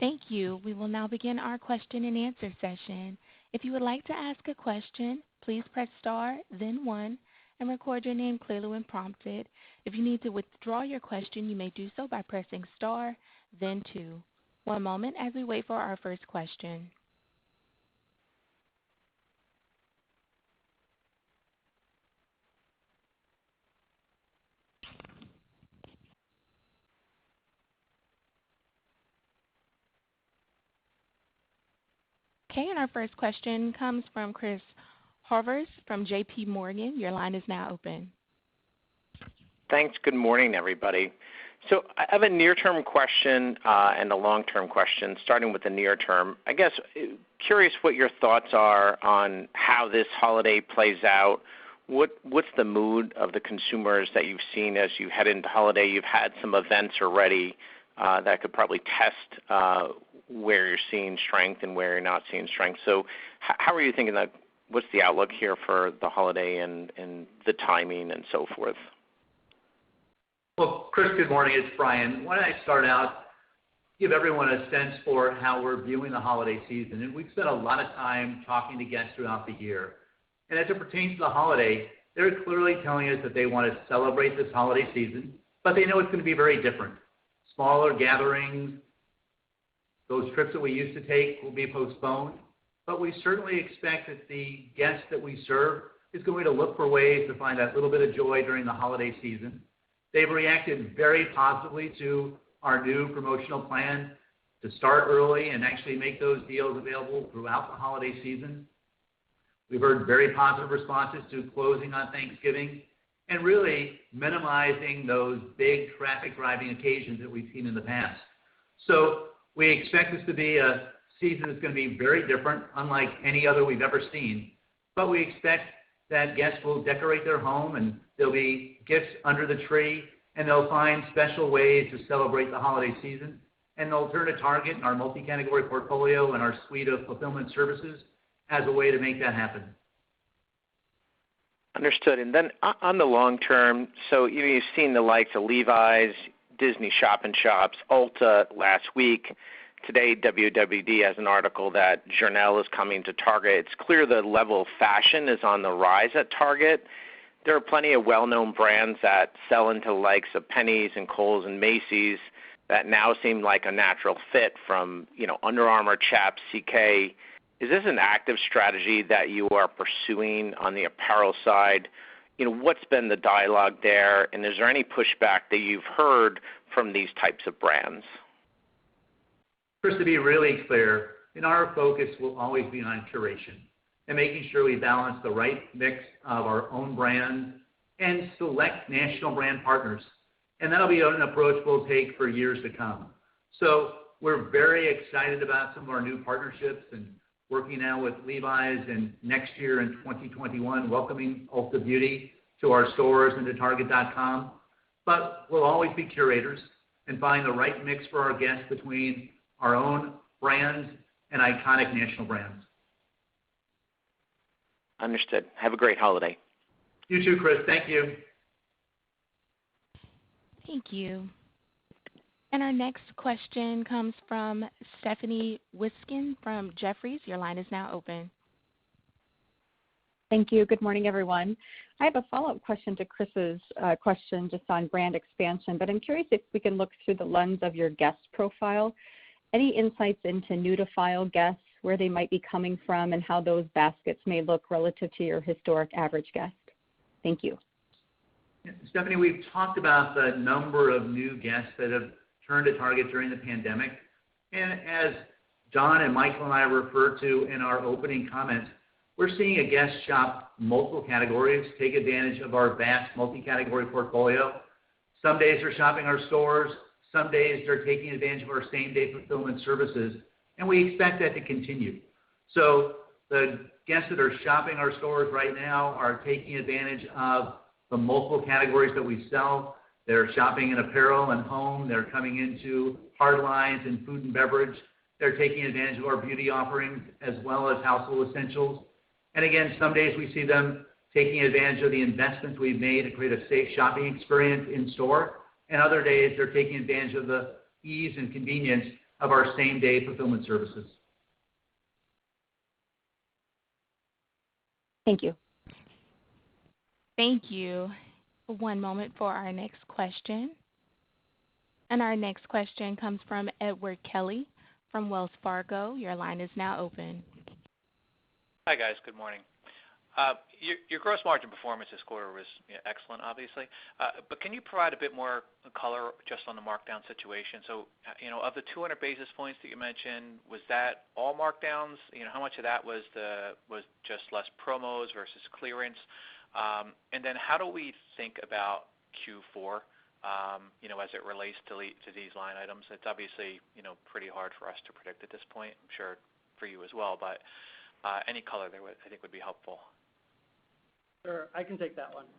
Thank you. We will now begin our question and answer session. If you would like to ask a question, please press star, then one, and record your name clearly when prompted. If you need to withdraw your question, you may do so by pressing star, then 2. One moment as we wait for our first question. Okay, and our first question comes from Chris Horvers from J.P. Morgan. Your line is now open. Thanks. Good morning, everybody. So I have a near-term question and a long-term question, starting with the near-term. I guess curious what your thoughts are on how this holiday plays out. What's the mood of the consumers that you've seen as you head into holiday? You've had some events already that could probably test where you're seeing strength and where you're not seeing strength. So how are you thinking that? What's the outlook here for the holiday and the timing and so forth? Well, Chris, good morning. It's Brian. Why don't I start out, give everyone a sense for how we're viewing the holiday season. And we've spent a lot of time talking to guests throughout the year. And as it pertains to the holiday, they're clearly telling us that they want to celebrate this holiday season, but they know it's going to be very different. Smaller gatherings, those trips that we used to take will be postponed, but we certainly expect that the guest that we serve is going to look for ways to find that little bit of joy during the holiday season. They've reacted very positively to our new promotional plan to start early and actually make those deals available throughout the holiday season. We've heard very positive responses to closing on Thanksgiving and really minimizing those big traffic driving occasions that we've seen in the past. So we expect this to be a season that's going to be very different, unlike any other we've ever seen. But we expect that guests will decorate their home and there'll be gifts under the tree and they'll find special ways to celebrate the holiday season. And they'll turn to Target and our multi-category portfolio and our suite of fulfillment services as a way to make that happen. Understood. And then on the long term, so you've seen the likes of Levi's, Disney shop-in-shops, Ulta last week. Today, WWD has an article that Journelle is coming to Target. It's clear the level of fashion is on the rise at Target. There are plenty of well-known brands that sell into the likes of Penny's and Kohl's and Macy's that now seem like a natural fit from, Under Armour, Chaps, CK. Is this an active strategy that you are pursuing on the apparel side? What's been the dialogue there, and is there any pushback that you've heard from these types of brands? First, to be really clear, our focus will always be on curation and making sure we balance the right mix of our own brands and select national brand partners. And that'll be an approach we'll take for years to come. So we're very excited about some of our new partnerships and working now with Levi's, and next year in 2021, welcoming Ulta Beauty to our stores and to Target.com. But we'll always be curators and find the right mix for our guests between our own brands and iconic national brands. Understood. Have a great holiday. You too, Chris. Thank you. Thank you. And our next question comes from Stephanie Wissken from Jefferies. Your line is now open. Thank you. Good morning, everyone. I have a follow-up question to Chris's question just on brand expansion, but I'm curious if we can look through the lens of your guest profile. Any insights into new-to-file guests, where they might be coming from, and how those baskets may look relative to your historic average guest? Thank you. Stephanie, we've talked about the number of new guests that have turned to Target during the pandemic. And as John and Michael and I referred to in our opening comments, we're seeing a guest shop multiple categories, take advantage of our vast multi-category portfolio. Some days they're shopping our stores. Some days they're taking advantage of our same-day fulfillment services. And we expect that to continue. So the guests that are shopping our stores right now are taking advantage of the multiple categories that we sell. They're shopping in apparel and home. They're coming into hard lines and food and beverage. They're taking advantage of our beauty offerings as well as household essentials. And again, some days we see them taking advantage of the investments we've made to create a safe shopping experience in store. And other days they're taking advantage of the ease and convenience of our same-day fulfillment services. Thank you. Thank you. One moment for our next question. And our next question comes from Edward Kelly from Wells Fargo. Your line is now open. Hi, guys. Good morning. Your gross margin performance this quarter was excellent, obviously. But can you provide a bit more color just on the markdown situation? So, of the 200 basis points that you mentioned, was that all markdowns? How much of that was just less promos versus clearance? And then how do we think about Q4, as it relates to these line items? It's obviously, pretty hard for us to predict at this point. I'm sure for you as well, but any color there I think would be helpful. Sure, I can take that one.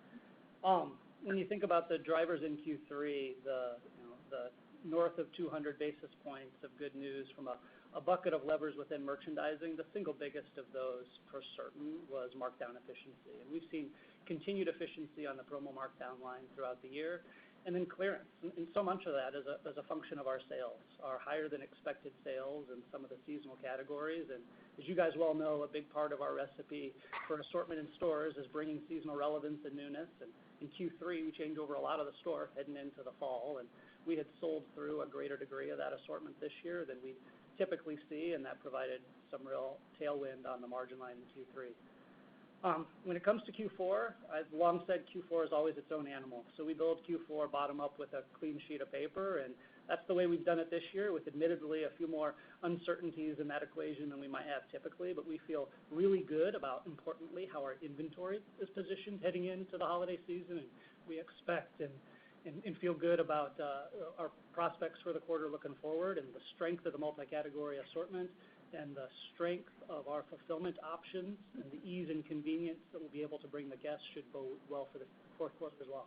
When you think about the drivers in Q3, the north of 200 basis points of good news from a bucket of levers within merchandising, the single biggest of those for certain was markdown efficiency. And we've seen continued efficiency on the promo markdown line throughout the year. And then clearance, and so much of that is a function of our sales, our higher than expected sales in some of the seasonal categories. And as you guys well know, a big part of our recipe for assortment in stores is bringing seasonal relevance and newness. And in Q3, we changed over a lot of the store heading into the fall, and we had sold through a greater degree of that assortment this year than we typically see, and that provided some real tailwind on the margin line in Q3. When it comes to Q4, I've long said Q4 is always its own animal. So we build Q4 bottom up with a clean sheet of paper, and that's the way we've done it this year, with admittedly a few more uncertainties in that equation than we might have typically. But we feel really good about, importantly, how our inventory is positioned heading into the holiday season, and we expect and feel good about our prospects for the quarter looking forward, and the strength of the multi-category assortment and the strength of our fulfillment options and the ease and convenience that we'll be able to bring the guests should bode well for the fourth quarter as well.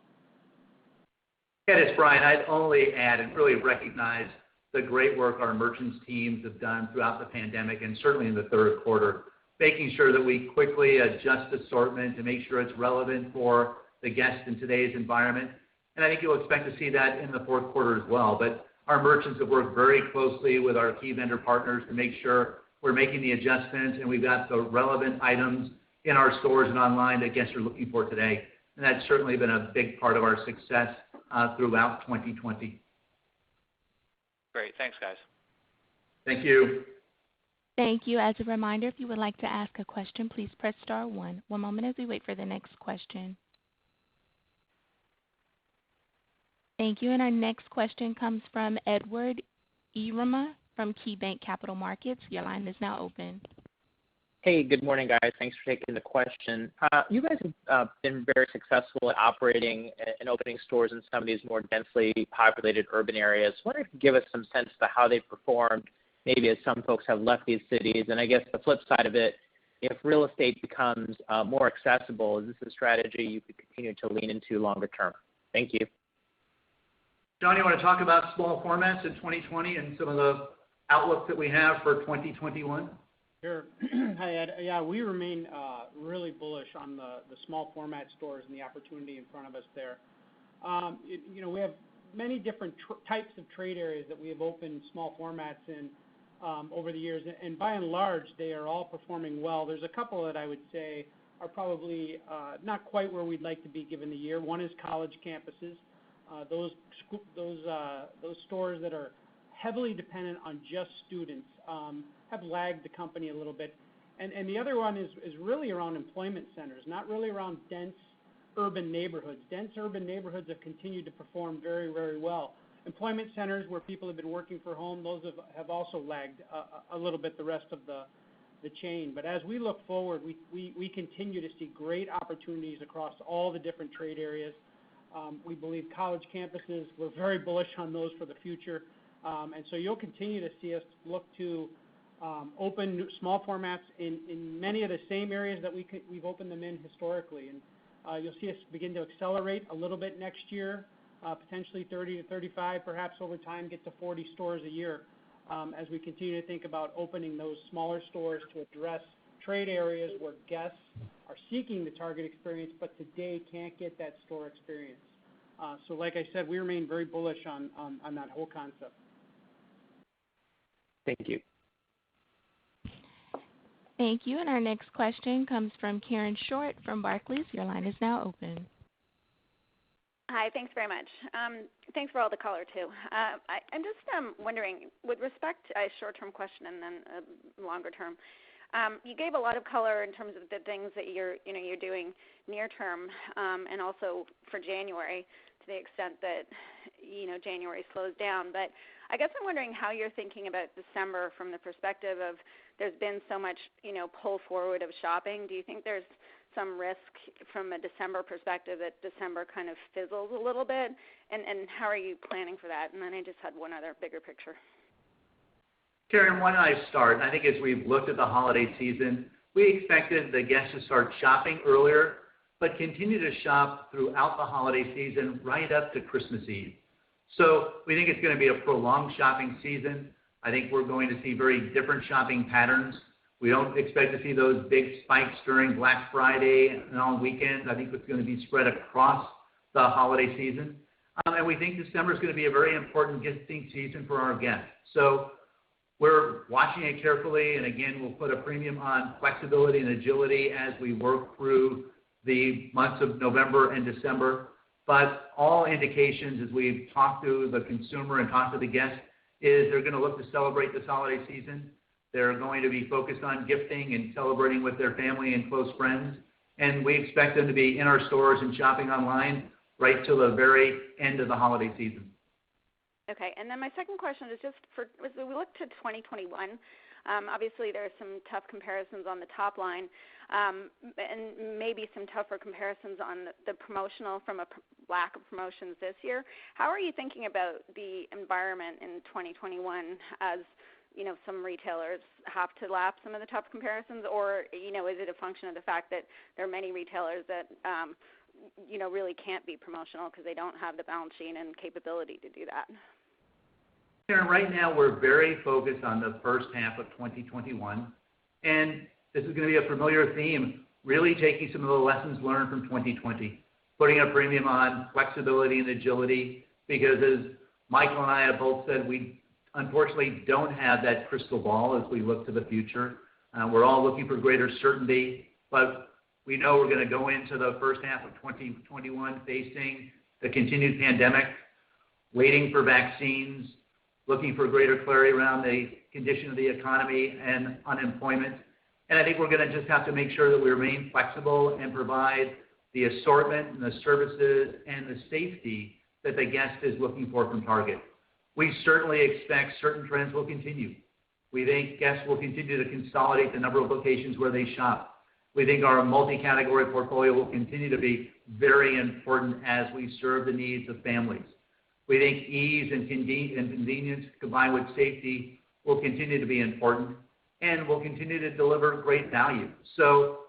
Yeah, it's Brian. I'd only add and really recognize the great work our merchants teams have done throughout the pandemic and certainly in the third quarter, making sure that we quickly adjust assortment to make sure it's relevant for the guests in today's environment. And I think you'll expect to see that in the fourth quarter as well. But our merchants have worked very closely with our key vendor partners to make sure we're making the adjustments and we've got the relevant items in our stores and online that guests are looking for today. And that's certainly been a big part of our success throughout 2020. Great. Thanks, guys. Thank you. Thank you. As a reminder, if you would like to ask a question, please press star one. One moment as we wait for the next question. Thank you. And our next question comes from Edward Yruma from KeyBanc Capital Markets. Your line is now open. Hey, good morning, guys. Thanks for taking the question. You guys have been very successful at operating and opening stores in some of these more densely populated urban areas. I wonder if you could give us some sense of how they've performed, maybe as some folks have left these cities. And I guess the flip side of it, if real estate becomes more accessible, is this a strategy you could continue to lean into longer term? Thank you. John, you want to talk about small formats in 2020 and some of the outlooks that we have for 2021? Sure. Hi, Ed. Yeah, we remain really bullish on the small format stores and the opportunity in front of us there. We have many different types of trade areas that we have opened small formats in over the years, and by and large, they are all performing well. There's a couple that I would say are probably not quite where we'd like to be given the year. One is college campuses. Those stores that are heavily dependent on just students have lagged the company a little bit. And the other one is really around employment centers, not really around dense urban neighborhoods. Dense urban neighborhoods have continued to perform very, very well. Employment centers where people have been working from home, those have also lagged a little bit the rest of the chain. But as we look forward, we continue to see great opportunities across all the different trade areas. We believe college campuses, we're very bullish on those for the future. And so you'll continue to see us look to open small formats in many of the same areas that we've opened them in historically. And you'll see us begin to accelerate a little bit next year, potentially 30 to 35, perhaps over time get to 40 stores a year as we continue to think about opening those smaller stores to address trade areas where guests are seeking the Target experience, but today can't get that store experience. So like I said, we remain very bullish on that whole concept. Thank you. Thank you. And our next question comes from Karen Short from Barclays. Your line is now open. Hi, thanks very much. Thanks for all the color too. I'm just wondering, with respect to a short-term question and then a longer term, you gave a lot of color in terms of the things that you're doing near term, and also for January, to the extent that January slows down. But I guess I'm wondering how you're thinking about December from the perspective of there's been so much pull forward of shopping. Do you think there's some risk from a December perspective that December kind of fizzles a little bit? And how are you planning for that? And then I just had one other bigger picture. Karen, why don't I start? I think as we've looked at the holiday season, we expected the guests to start shopping earlier, but continue to shop throughout the holiday season right up to Christmas Eve. So we think it's going to be a prolonged shopping season. I think we're going to see very different shopping patterns. We don't expect to see those big spikes during Black Friday and on weekends. I think it's going to be spread across the holiday season. And we think December is going to be a very important gifting season for our guests. So we're watching it carefully, and again, we'll put a premium on flexibility and agility as we work through the months of November and December. But all indications as we've talked to the consumer and talked to the guests is they're going to look to celebrate this holiday season. They're going to be focused on gifting and celebrating with their family and close friends. And we expect them to be in our stores and shopping online right till the very end of the holiday season. Okay, and then my second question is just as we look to 2021, obviously there are some tough comparisons on the top line, and maybe some tougher comparisons on the promotional from a lack of promotions this year. How are you thinking about the environment in 2021 as some retailers have to lap some of the tough comparisons, or is it a function of the fact that there are many retailers that really can't be promotional because they don't have the balance sheet and capability to do that? Karen, right now we're very focused on the first half of 2021, and this is going to be a familiar theme, really taking some of the lessons learned from 2020, putting a premium on flexibility and agility, because as Michael and I have both said, we unfortunately don't have that crystal ball as we look to the future. We're all looking for greater certainty, but we know we're going to go into the first half of 2021 facing the continued pandemic, waiting for vaccines, looking for greater clarity around the condition of the economy and unemployment. And I think we're going to just have to make sure that we remain flexible and provide the assortment and the services and the safety that the guest is looking for from Target. We certainly expect certain trends will continue. We think guests will continue to consolidate the number of locations where they shop. We think our multi-category portfolio will continue to be very important as we serve the needs of families. We think ease and convenience combined with safety will continue to be important, and will continue to deliver great value. So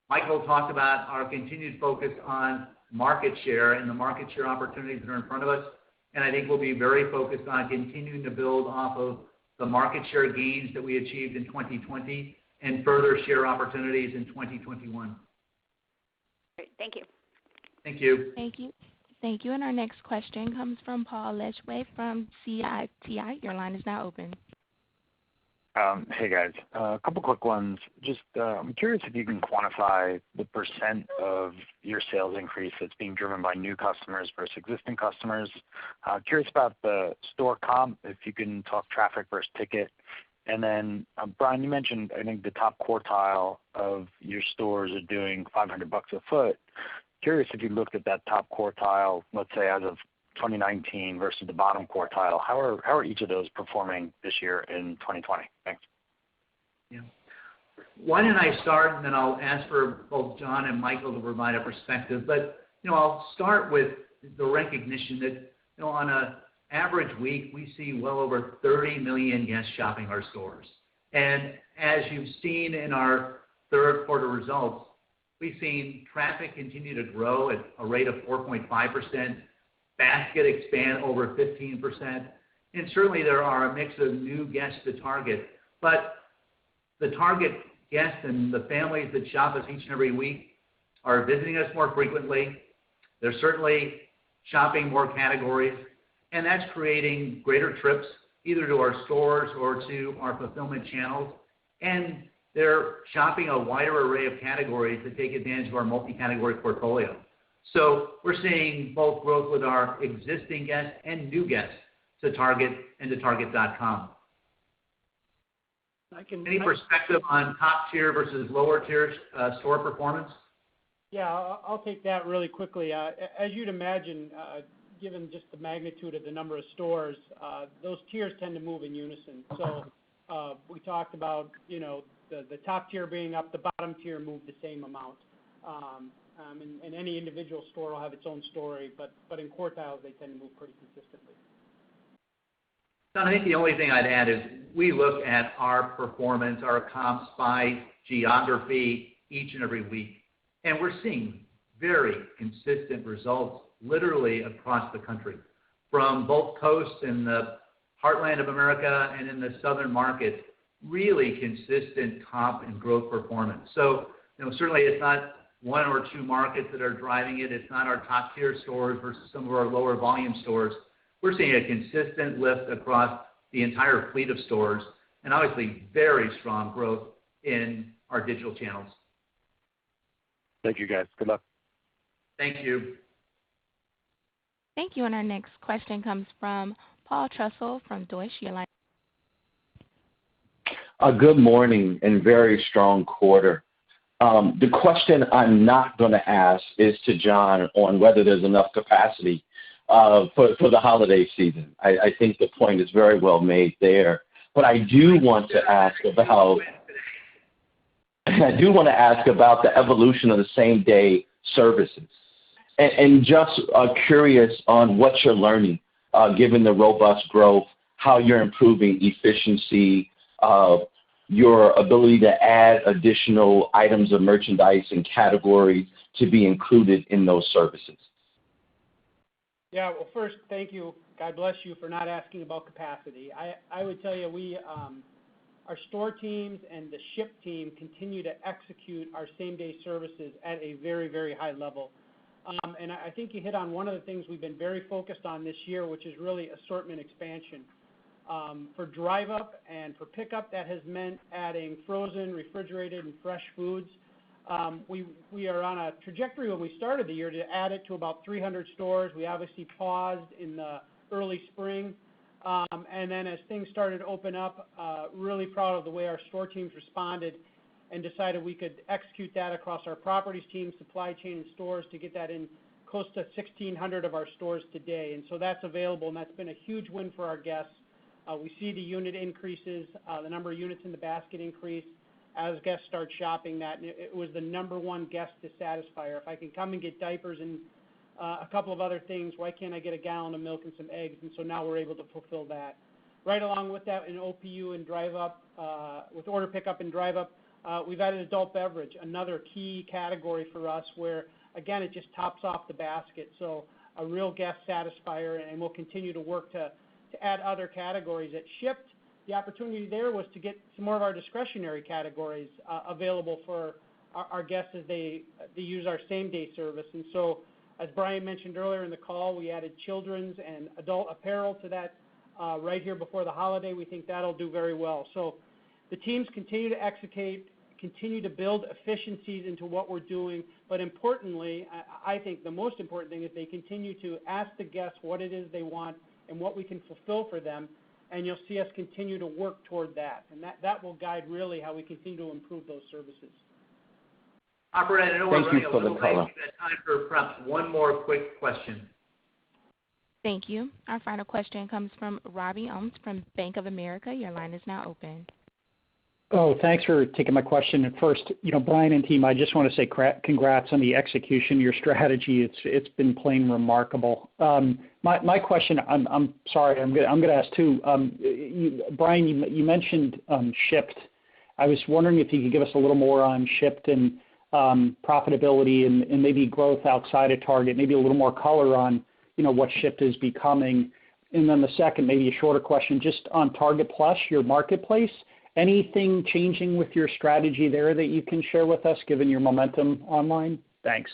Michael talked about our continued focus on market share and the market share opportunities that are in front of us. And I think we'll be very focused on continuing to build off of the market share gains that we achieved in 2020 and further share opportunities in 2021. Great. Thank you. Thank you. Thank you. Thank you. And our next question comes from Paul Lejuez from CITI. Your line is now open. Hey guys, a couple quick ones. Just I'm curious if you can quantify the percent of your sales increase that's being driven by new customers versus existing customers. Curious about the store comp, if you can talk traffic versus ticket. And then Brian, you mentioned I think the top quartile of your stores are doing $500 a foot. Curious if you looked at that top quartile, let's say as of 2019 versus the bottom quartile. How are each of those performing this year in 2020? Thanks. Yeah. Why don't I start, and then I'll ask for both John and Michael to provide a perspective. But I'll start with the recognition that on an average week we see well over 30 million guests shopping our stores. And as you've seen in our third quarter results, we've seen traffic continue to grow at a rate of 4.5%. Basket expand over 15%. And certainly there are a mix of new guests to Target, but the Target guests and the families that shop us each and every week are visiting us more frequently. They're certainly shopping more categories, and that's creating greater trips either to our stores or to our fulfillment channels. And they're shopping a wider array of categories to take advantage of our multi-category portfolio. So we're seeing both growth with our existing guests and new guests to Target and to Target.com. Any perspective on top tier versus lower tier store performance? Yeah, I'll take that really quickly. As you'd imagine, given just the magnitude of the number of stores, those tiers tend to move in unison. So we talked about, the top tier being up, the bottom tier moved the same amount. And any individual store will have its own story, but in quartiles, they tend to move pretty consistently. Don, I think the only thing I'd add is we look at our performance, our comps by geography each and every week, and we're seeing very consistent results literally across the country, from both coasts in the heartland of America and in the southern markets, really consistent comp and growth performance. So, certainly it's not one or two markets that are driving it. It's not our top tier stores versus some of our lower volume stores. We're seeing a consistent lift across the entire fleet of stores, and obviously very strong growth in our digital channels. Thank you, guys. Good luck. Thank you. Thank you. And our next question comes from Paul Trussell from Deutsche. Your line. Good morning and very strong quarter. The question I'm not going to ask is to John on whether there's enough capacity for the holiday season. I think the point is very well made there. But I do want to ask about the evolution of the same day services, and just curious on what you're learning, given the robust growth, how you're improving efficiency, your ability to add additional items of merchandise and categories to be included in those services. Yeah, well, first, thank you. God bless you for not asking about capacity. I would tell you, our store teams and the ship team continue to execute our same-day services at a very, very high level. And I think you hit on one of the things we've been very focused on this year, which is really assortment expansion. For drive up and for pickup, that has meant adding frozen, refrigerated, and fresh foods. We are on a trajectory when we started the year to add it to about 300 stores. We obviously paused in the early spring. And then as things started to open up, really proud of the way our store teams responded and decided we could execute that across our properties team, supply chain, and stores to get that in close to 1,600 of our stores today. And so that's available, and that's been a huge win for our guests. We see the unit increases, the number of units in the basket increase as guests start shopping that. And it was the number one guest dissatisfier. If I can come and get diapers and a couple of other things, why can't I get a gallon of milk and some eggs? And so now we're able to fulfill that. Right along with that, in OPU and drive up, with order pickup and drive up, we've added adult beverage, another key category for us where, again, it just tops off the basket. So a real guest satisfier, and we'll continue to work to add other categories. At Shipt, the opportunity there was to get some more of our discretionary categories available for our guests as they use our same-day service. And so, as Brian mentioned earlier in the call, we added children's and adult apparel to that right here before the holiday. We think that'll do very well. So the teams continue to execute, continue to build efficiencies into what we're doing, but importantly, I think the most important thing is they continue to ask the guests what it is they want and what we can fulfill for them, and you'll see us continue to work toward that. And that will guide really how we continue to improve those services. Operator, I know we're running a little late. We've got time for perhaps one more quick question. Thank you. Our final question comes from Robbie Ohmes from Bank of America. Your line is now open. Oh, thanks for taking my question. And first, Brian and team, I just want to say congrats on the execution of your strategy. It's been plain remarkable. My question, I'm sorry, I'm going to ask two. Brian, you mentioned Shipt. I was wondering if you could give us a little more on Shipt and profitability and maybe growth outside of Target, maybe a little more color on what Shipt is becoming. And then the second, maybe a shorter question, just on Target Plus, your marketplace. Anything changing with your strategy there that you can share with us, given your momentum online? Thanks.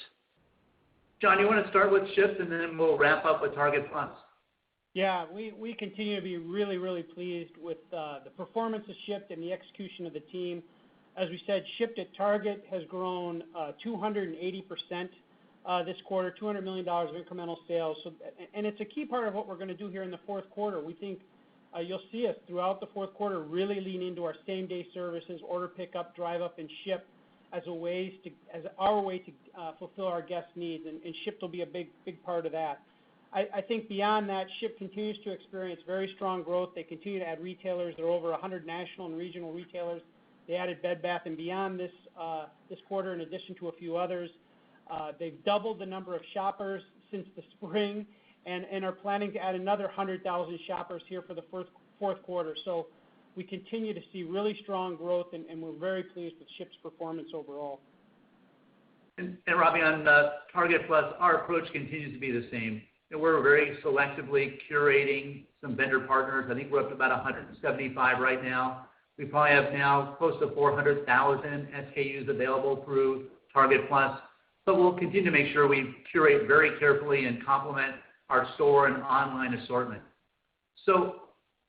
John, you want to start with Shipt, and then we'll wrap up with Target Plus. Yeah, we continue to be really, really pleased with the performance of Shipt and the execution of the team. As we said, shipped at Target has grown 280% this quarter, $200 million of incremental sales. And it's a key part of what we're going to do here in the fourth quarter. We think you'll see us throughout the fourth quarter really lean into our same-day services, order pickup, drive up, and ship as our way to fulfill our guest needs, and Shipt will be a big part of that. I think beyond that, Shipt continues to experience very strong growth. They continue to add retailers. There are over 100 national and regional retailers. They added Bed Bath & Beyond this quarter in addition to a few others. They've doubled the number of shoppers since the spring and are planning to add another 100,000 shoppers here for the fourth quarter. So we continue to see really strong growth, and we're very pleased with Shipt's performance overall. And Robbie, on Target Plus, our approach continues to be the same. We're very selectively curating some vendor partners. I think we're up to about 175 right now. We probably have now close to 400,000 SKUs available through Target Plus. But we'll continue to make sure we curate very carefully and complement our store and online assortment. So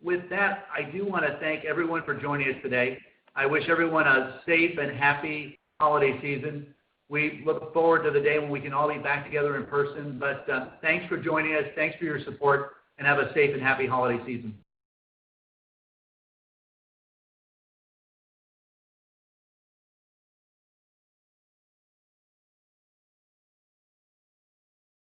with that, I do want to thank everyone for joining us today. I wish everyone a safe and happy holiday season. We look forward to the day when we can all be back together in person. But thanks for joining us. Thanks for your support, and have a safe and happy holiday season.